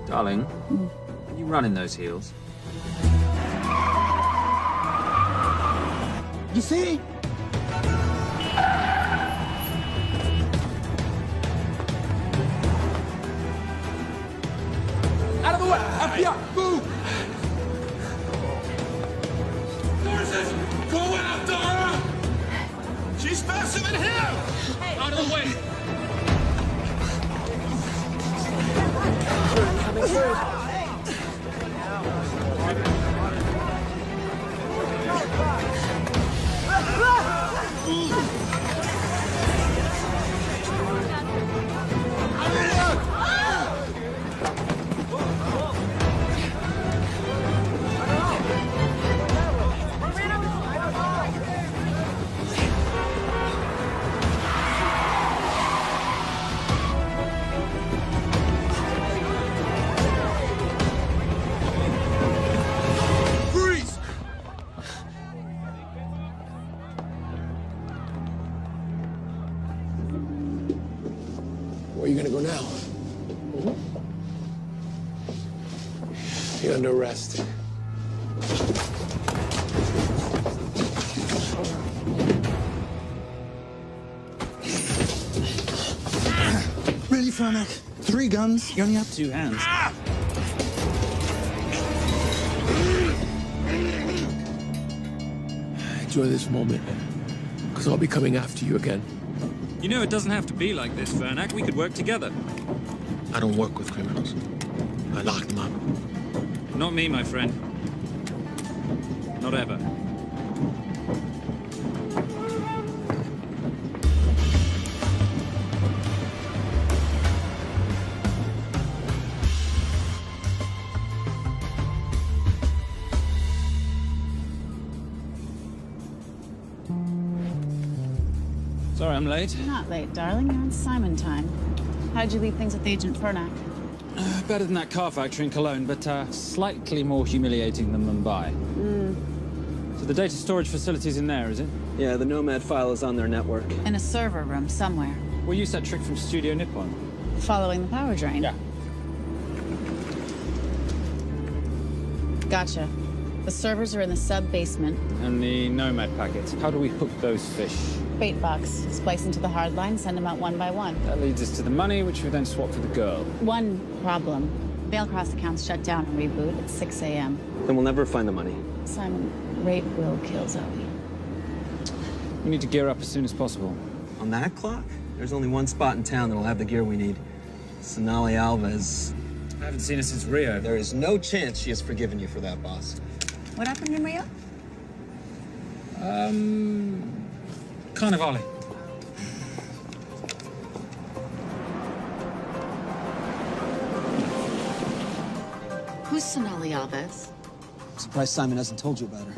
Darling, are you running those heels? You see? Out of the way! FBI! Move! Horses! Go after her! She's faster than him! Out of the way! Coming through. Where are you gonna go now? You're under arrest. Really, Fernac? 3 guns? You only have 2 hands. Enjoy this moment, because I'll be coming after you again. You know, it doesn't have to be like this, Fernac. We could work together. I don't work with criminals. I lock them up. Not me, my friend. Not ever. Sorry I'm late. You're not late, darling. You're on Simon time. How'd you leave things with Agent Fernac? Better than that car factory in Cologne, but slightly more humiliating than Mumbai. So the data storage facility's in there, is it? Yeah, the Nomad file is on their network. In a server room somewhere. We'll use that trick from Studio Nippon. Following the power drain? Yeah. Gotcha. The servers are in the sub-basement. And the Nomad packets. How do we hook those fish? Bait box. Splice into the hard line, send them out one by one. That leads us to the money, which we then swap for the girl. One problem. Bailcross accounts shut down and reboot at 6 a.m. Then we'll never find the money. Simon, rape will kill Zoe. We need to gear up as soon as possible. On that clock? There's only one spot in town that'll have the gear we need. Sonali Alves. I haven't seen her since Rio. There is no chance she has forgiven you for that, boss. What happened in Rio? Carnivale. Who's Sonali Alves? Surprised Simon hasn't told you about her.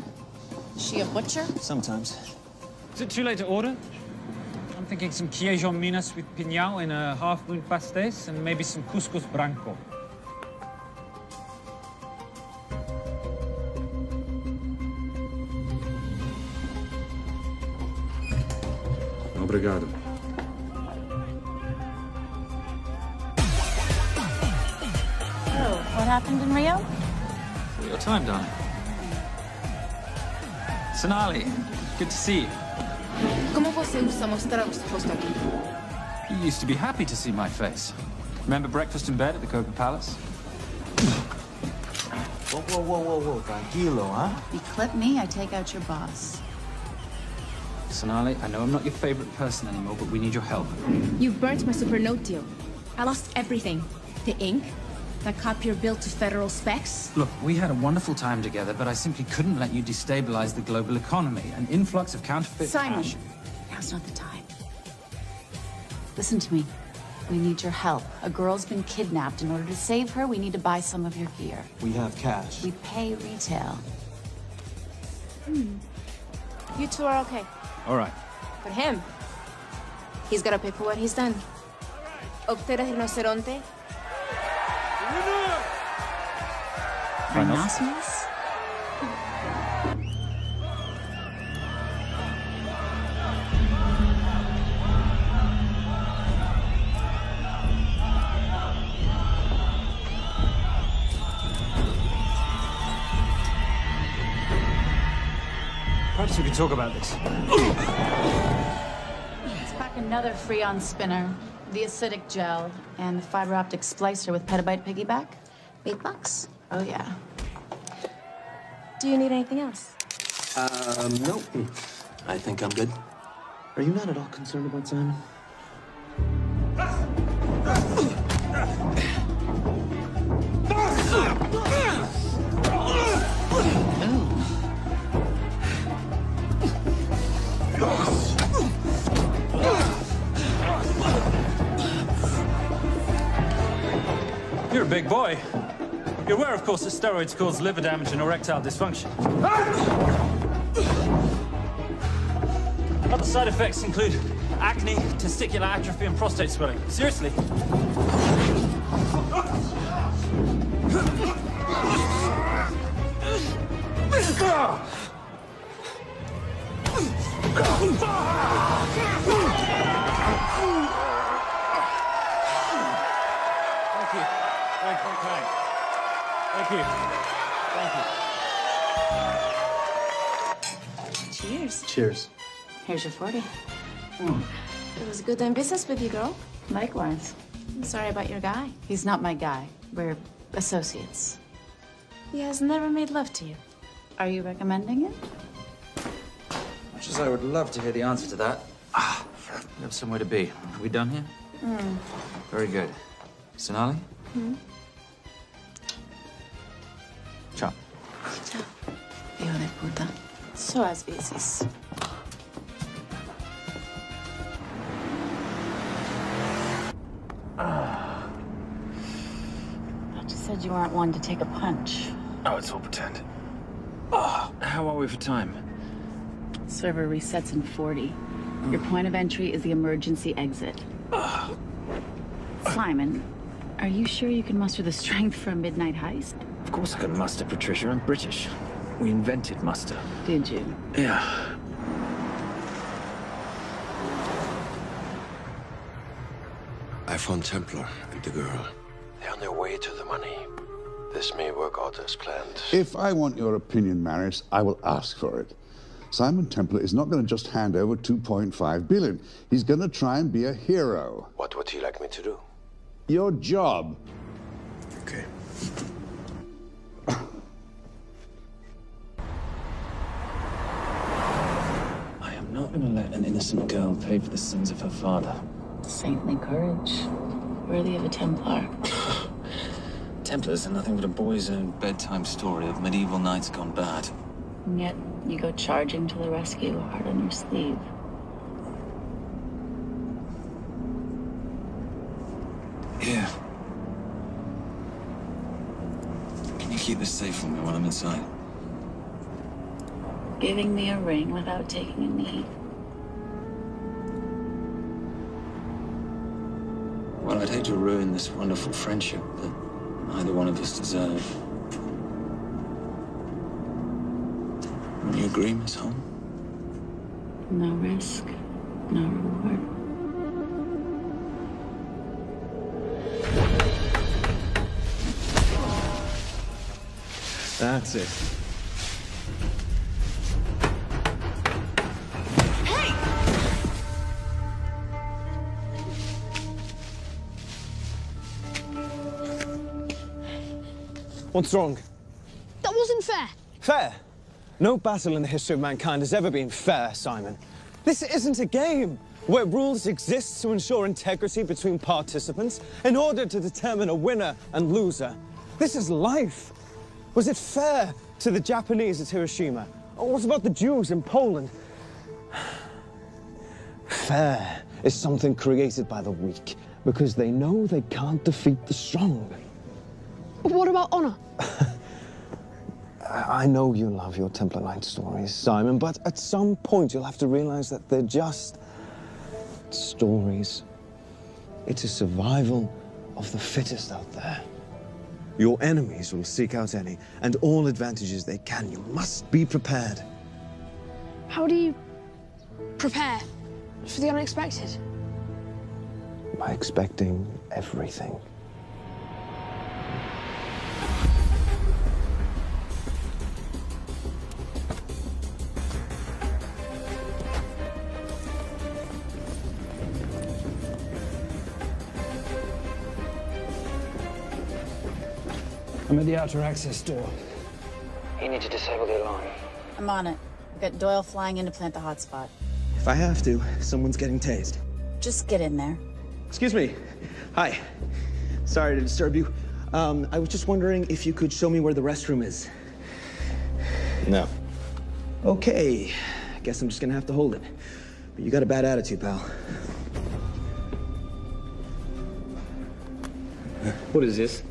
Is she a butcher? Sometimes. Is it too late to order? I'm thinking some queijo minas with piñao in a half-moon pastéis and maybe some couscous branco. Obrigado. Oh, what happened in Rio? Your time, darling. Sonali, good to see you. ¿Cómo você usa mostrar o rosto aqui? You used to be happy to see my face. Remember breakfast in bed at the Coca Palace? Whoa. Tranquilo, huh? You clip me, I take out your boss. Sonali, I know I'm not your favorite person anymore, but we need your help. You burnt my super note deal. I lost everything. The ink, that copier built to federal specs. Look, we had a wonderful time together, but I simply couldn't let you destabilize the global economy. An influx of counterfeit Simon, cash. now's not the time. Listen to me. We need your help. A girl's been kidnapped. In order to save her, we need to buy some of your gear. We have cash. We pay retail. You two are okay. All right. But him, he's gotta pay for what he's done. Obter el rinoceronte. Rhinoceros? Perhaps we could talk about this. Let's pack another Freon spinner, the acidic gel, and the fiber optic splicer with petabyte piggyback. $8? Oh, yeah. Do you need anything else? No. I think I'm good. Are you not at all concerned about Simon? You're a big boy. You're aware, of course, that steroids cause liver damage and erectile dysfunction. Other side effects include acne, testicular atrophy, and prostate swelling. Seriously. Thank you. Cheers. Cheers. Here's your 40. It was good doing business with you, girl. Likewise. I'm sorry about your guy. He's not my guy. We're associates. He has never made love to you. Are you recommending it? Much as I would love to hear the answer to that, we have somewhere to be. Are we done here? Very good. Sonali? Ciao. Ciao. Hijo de puta. So as veces. You said you weren't one to take a punch. Oh, it's all pretend. How are we for time? Server resets in 40. Your point of entry is the emergency exit. Simon, are you sure you can muster the strength for a midnight heist? Of course I can muster, Patricia. I'm British. We invented muster. Did you? Yeah. I found Templar and the girl. They're on their way to the money. This may work out as planned. If I want your opinion, Maris, I will ask for it. Simon Templar is not going to just hand over 2.5 billion. He's going to try and be a hero. What would he like me to do? Your job. Okay. I am not going to let an innocent girl pay for the sins of her father. Saintly courage. Worthy of a Templar. Templars are nothing but a boy's own bedtime story of medieval knights gone bad. And yet, you go charging to the rescue, heart on your sleeve. Yeah. Can you keep this safe for me while I'm inside? Giving me a ring without taking a knee. Well, I'd hate to ruin this wonderful friendship that neither one of us deserve. You agree, Miss Holm? No risk, no reward. That's it. What's wrong? That wasn't fair. Fair? No battle in the history of mankind has ever been fair, Simon. This isn't a game where rules exist to ensure integrity between participants in order to determine a winner and loser. This is life. Was it fair to the Japanese at Hiroshima? Or what about the Jews in Poland? Fair is something created by the weak because they know they can't defeat the strong. But what about honor? I know you love your Templar Knight stories, Simon, but at some point you'll have to realize that they're just stories. It's a survival of the fittest out there. Your enemies will seek out any and all advantages they can. You must be prepared. How do you prepare for the unexpected? By expecting everything. I'm at the outer access door. You need to disable the alarm. I'm on it. We've got Doyle flying in to plant the hotspot. If I have to, someone's getting tased. Just get in there. Excuse me. Hi. Sorry to disturb you. I was just wondering if you could show me where the restroom is. No. Okay. Guess I'm just gonna have to hold it. But you got a bad attitude, pal. What is this?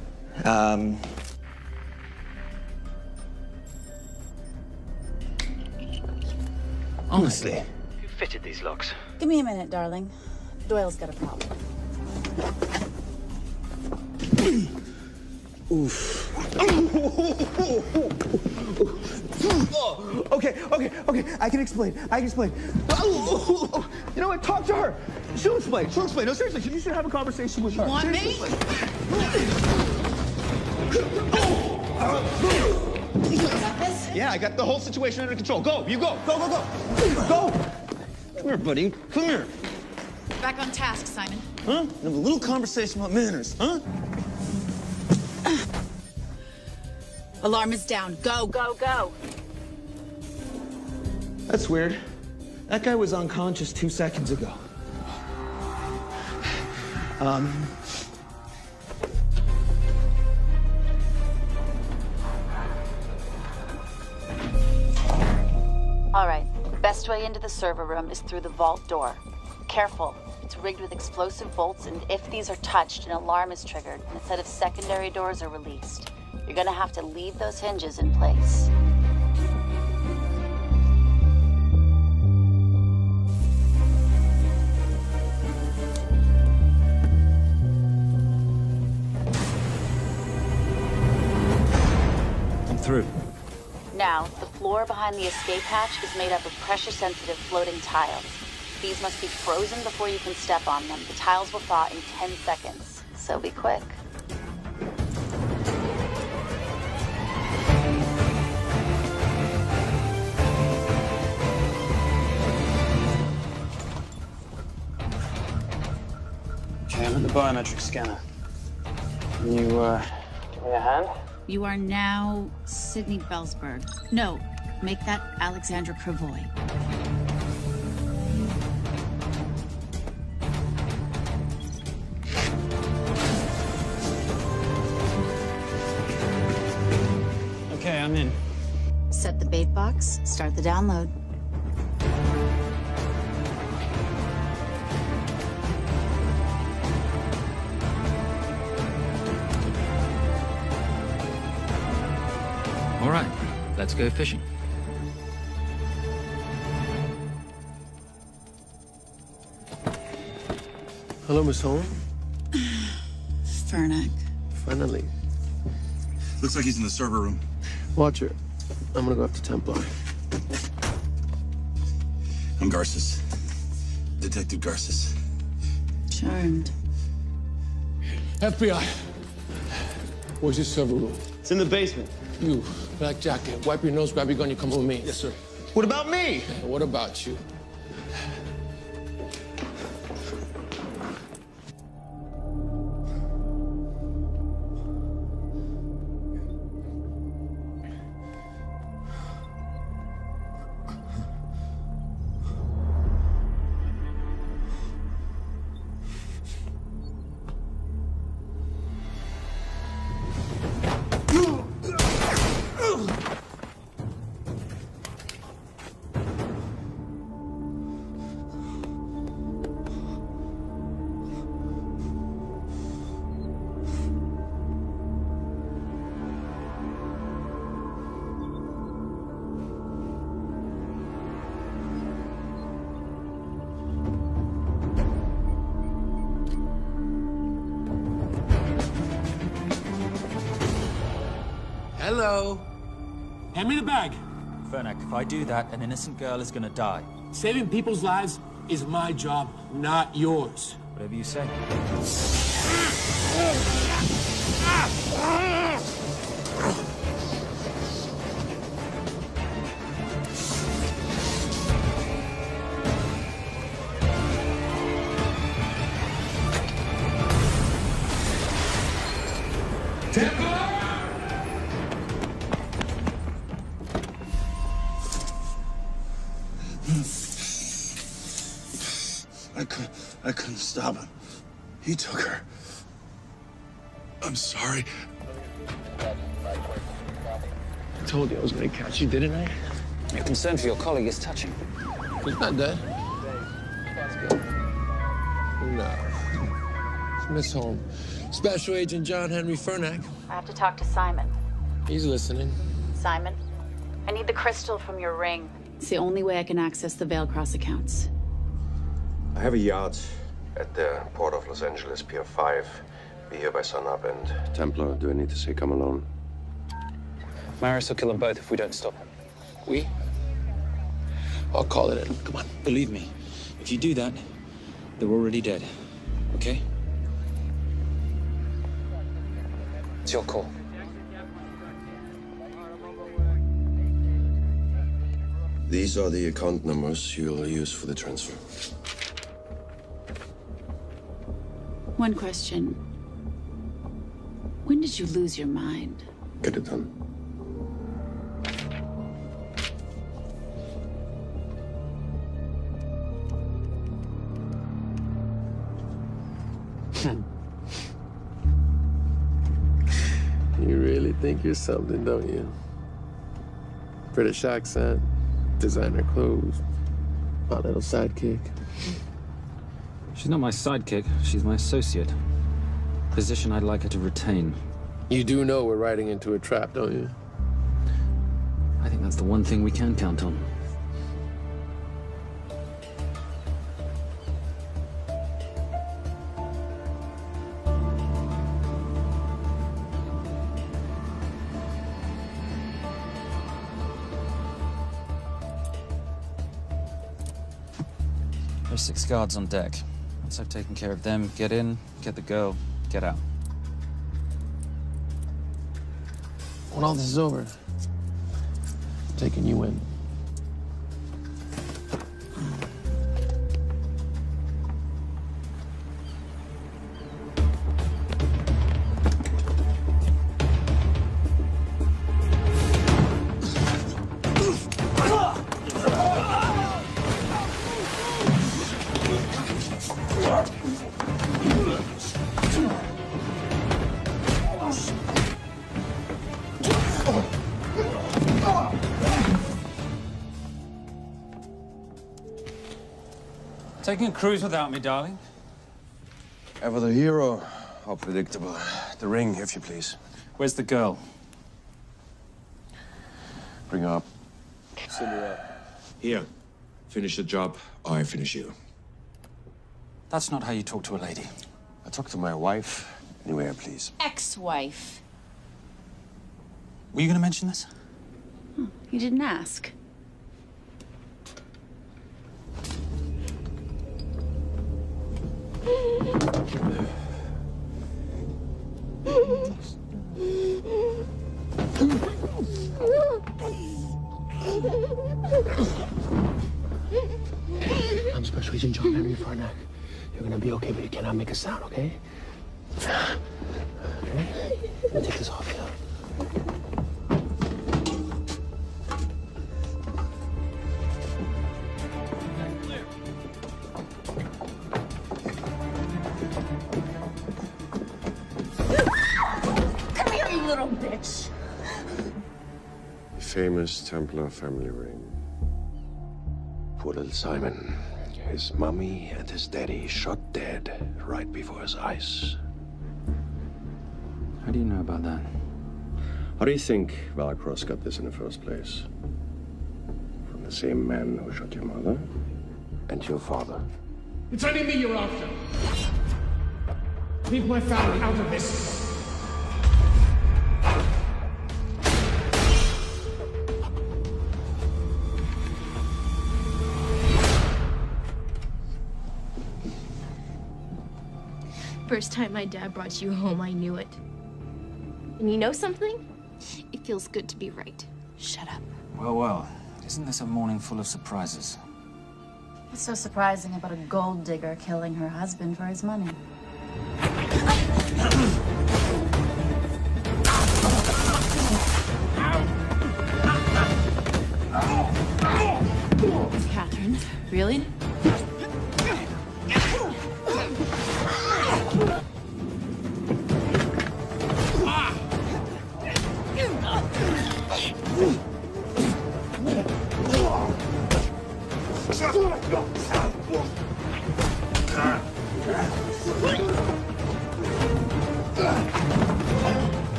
Honestly. Who fitted these locks? Give me a minute, darling. Doyle's got a problem. Oof. Okay. I can explain. You know what? Talk to her. She'll explain. No, seriously, you should have a conversation with her. Want me? Yeah, I got the whole situation under control. Go, you go. Go. Come here, buddy. Come here. Back on task, Simon. Huh? Have a little conversation about manners, huh? Alarm is down. Go. That's weird. That guy was unconscious 2 seconds ago. All right. Best way into the server room is through the vault door. Careful. It's rigged with explosive bolts, and if these are touched, an alarm is triggered, and a set of secondary doors are released. You're gonna have to leave those hinges in place. I'm through. Now, the floor behind the escape hatch is made up of pressure-sensitive floating tiles. These must be frozen before you can step on them. The tiles will thaw in 10 seconds, so be quick. Okay, I'm at the biometric scanner. Can you, give me a hand? You are now Sydney Bellsberg. No, make that Alexandra Cravoy. Okay, I'm in. Set the bait box, start the download. All right, let's go fishing. Hello, Miss Holm. Fernack. Finally. Looks like he's in the server room. Watcher, I'm gonna go up to Templar. I'm Garces. Detective Garces. Charmed. FBI. Where's your server room? It's in the basement. You, black jacket, wipe your nose, grab your gun, you come with me. Yes, sir. What about me? What about you? Hello. Hand me the bag. Fernack, if I do that, an innocent girl is gonna die. Saving people's lives is my job, not yours. Whatever you say. I couldn't stop him. He took her. I'm sorry. I told you I was gonna catch you, didn't I? Your concern for your colleague is touching. He's not dead. No. It's Miss Holmes. Special Agent John Henry Fernack. I have to talk to Simon. He's listening. Simon, I need the crystal from your ring. It's the only way I can access the Veilcross accounts. I have a yacht at the port of Los Angeles, Pier 5. Be here by sunup, and Templar, do I need to say come alone? Maris will kill them both if we don't stop him. We? I'll call it in. Come on. Believe me, if you do that, they're already dead. Okay? It's your call. These are the account numbers you'll use for the transfer. One question. When did you lose your mind? Get it done. You really think you're something, don't you? British accent, designer clothes, my little sidekick. She's not my sidekick. She's my associate. Position I'd like her to retain. You do know we're riding into a trap, don't you? I think that's the one thing we can count on. There's 6 guards on deck. Once I've taken care of them, get in, get the girl, get out. When all this is over, I'm taking you in. Taking a cruise without me, darling? Ever the hero? How predictable. The ring, if you please. Where's the girl? Bring her up. Send her up. Here. Finish the job, or I finish you. That's not how you talk to a lady. I talk to my wife anywhere, please. Ex-wife. Were you going to mention this? You didn't ask. I'm Special Agent John Henry Fernack. You're gonna be okay, but you cannot make a sound, okay? Okay? Let me take this off you. Come here, you little bitch. Famous Templar family ring. Poor little Simon. His mommy and his daddy shot dead right before his eyes. How do you know about that? How do you think Veilcross got this in the first place? From the same man who shot your mother and your father. It's only me you're after. Leave my family out of this. First time my dad brought you home, I knew it. And you know something? It feels good to be right. Shut up. Well, well. Isn't this a morning full of surprises? What's so surprising about a gold digger killing her husband for his money? Catherine, really?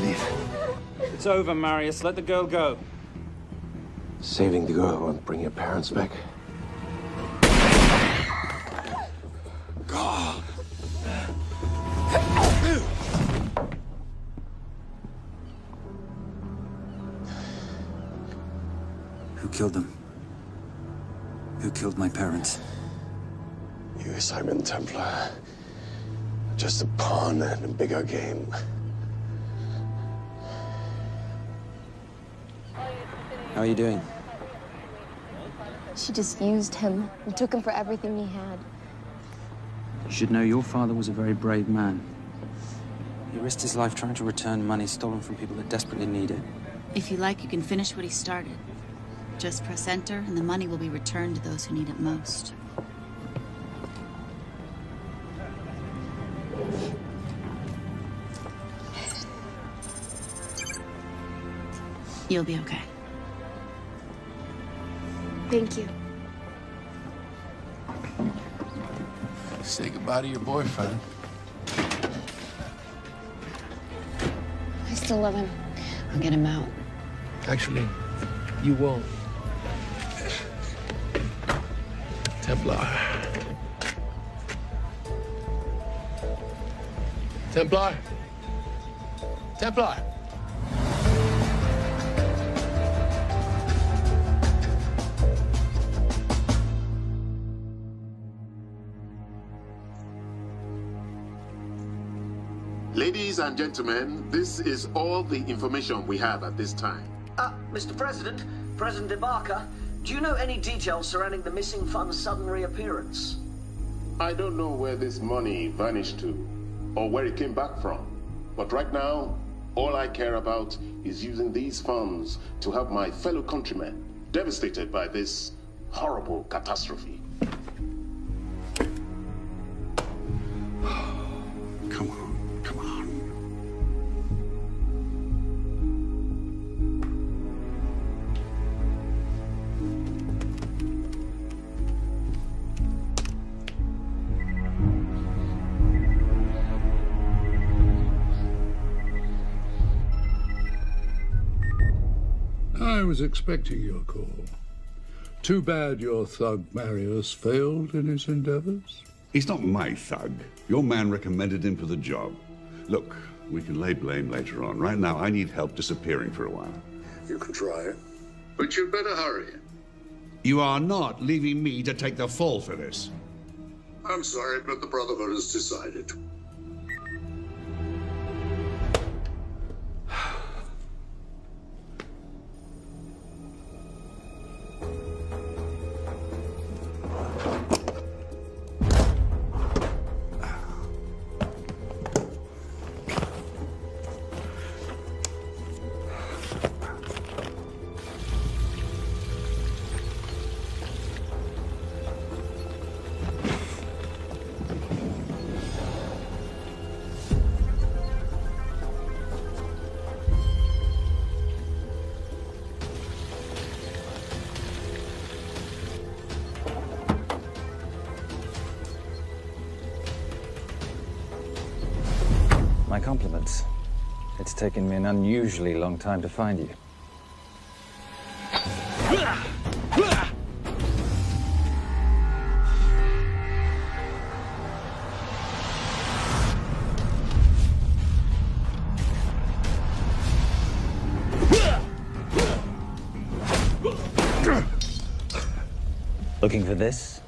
leave. It's over, Marius. Let the girl go. Saving the girl won't bring your parents back. God. Who killed them? Who killed my parents? You, Simon Templar. Just a pawn in a bigger game. How are you doing? She just used him and took him for everything he had. You should know your father was a very brave man. He risked his life trying to return money stolen from people that desperately need it. If you like, you can finish what he started. Just press enter, and the money will be returned to those who need it most. You'll be okay. Thank you. Say goodbye to your boyfriend. I still love him. I'll get him out. Actually, you won't. Templar. Templar. Templar. Ladies and gentlemen, this is all the information we have at this time. Mr. President, President Ibaka, do you know any details surrounding the missing fund's sudden reappearance? I don't know where this money vanished to, or where it came back from. But right now, all I care about is using these funds to help my fellow countrymen devastated by this horrible catastrophe. Come on, come on. I was expecting your call. Too bad your thug Marius failed in his endeavors. He's not my thug. Your man recommended him for the job. Look, we can lay blame later on. Right now, I need help disappearing for a while. You can try it. But you'd better hurry. You are not leaving me to take the fall for this. I'm sorry, but the Brotherhood has decided. My compliments. It's taken me an unusually long time to find you. Looking for this?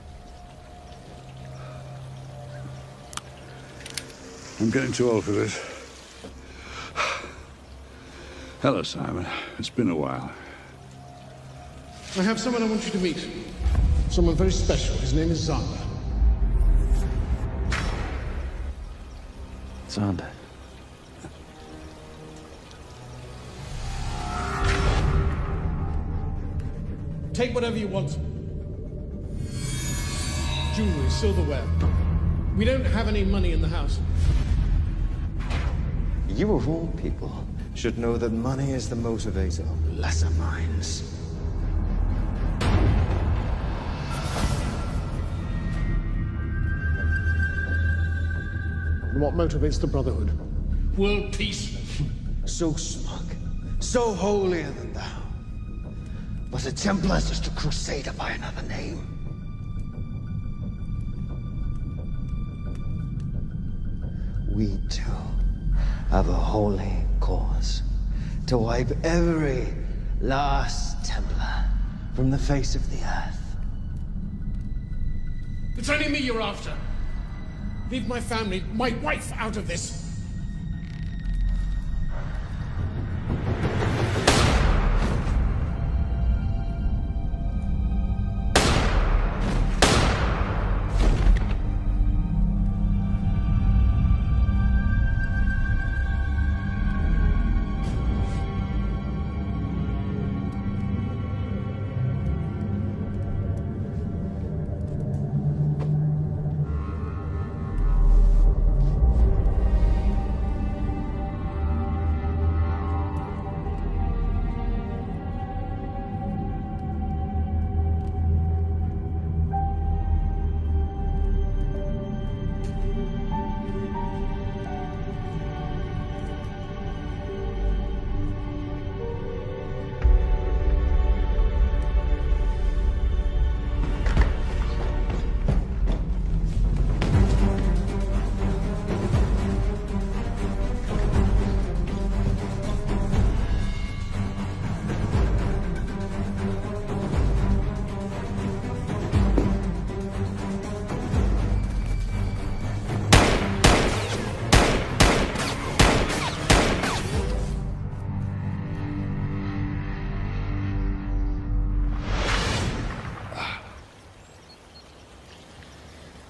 I'm getting too old for this. Hello, Simon. It's been a while. I have someone I want you to meet. Someone very special. His name is Zander. Zander. Take whatever you want. Jewelry, silverware. We don't have any money in the house. You of all people should know that money is the motivator of lesser minds. And what motivates the Brotherhood? World peace. so smug, so holier than thou. But a Templar is just a crusader by another name. We too have a holy cause to wipe every last Templar from the face of the earth. It's only me you're after. Leave my family, my wife, out of this.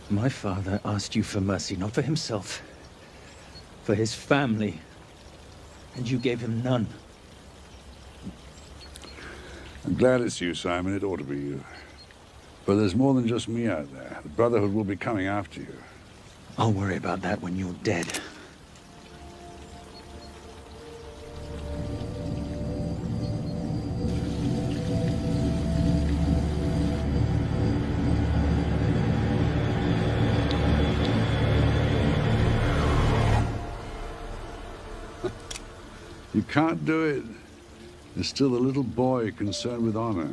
My father asked you for mercy, not for himself, for his family, and you gave him none. I'm glad it's you, Simon. It ought to be you. But there's more than just me out there. The Brotherhood will be coming after you. I'll worry about that when you're dead. You can't do it. There's still a little boy concerned with honor.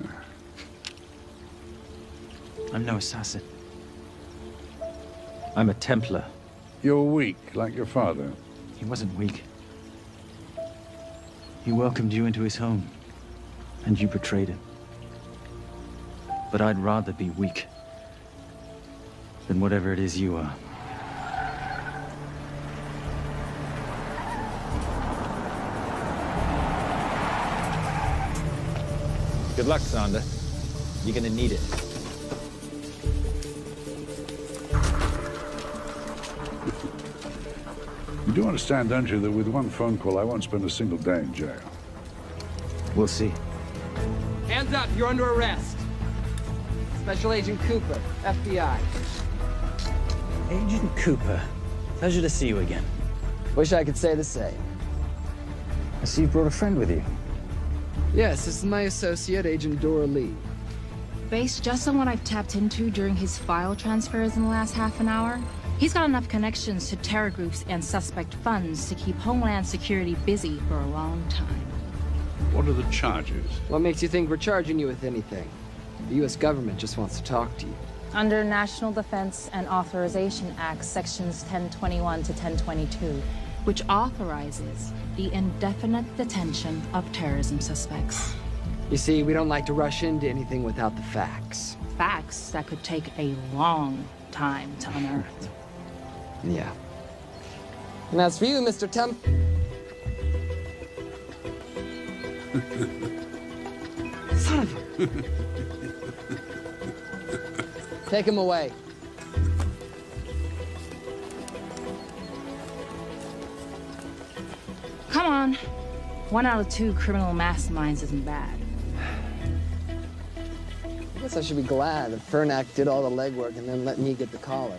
I'm no assassin. I'm a Templar. You're weak, like your father. He wasn't weak. He welcomed you into his home, and you betrayed him. But I'd rather be weak than whatever it is you are. Good luck, Sander. You're gonna need it. You do understand, don't you, that with one phone call, I won't spend a single day in jail. We'll see. Hands up, you're under arrest. Special Agent Cooper, FBI. Agent Cooper, pleasure to see you again. Wish I could say the same. I see you brought a friend with you. Yes, this is my associate, Agent Dora Lee. Based just on what I've tapped into during his file transfers in the last half an hour, he's got enough connections to terror groups and suspect funds to keep Homeland Security busy for a long time. What are the charges? What makes you think we're charging you with anything? The U.S. government just wants to talk to you. Under National Defense and Authorization Act, Sections 1021 to 1022, which authorizes the indefinite detention of terrorism suspects. You see, we don't like to rush into anything without the facts. Facts that could take a long time to unearth. Yeah. And as for you, Mr. Son of a... Take him away. Come on. 1 out of 2 criminal masterminds isn't bad. I guess I should be glad that Fernak did all the legwork and then let me get the collar.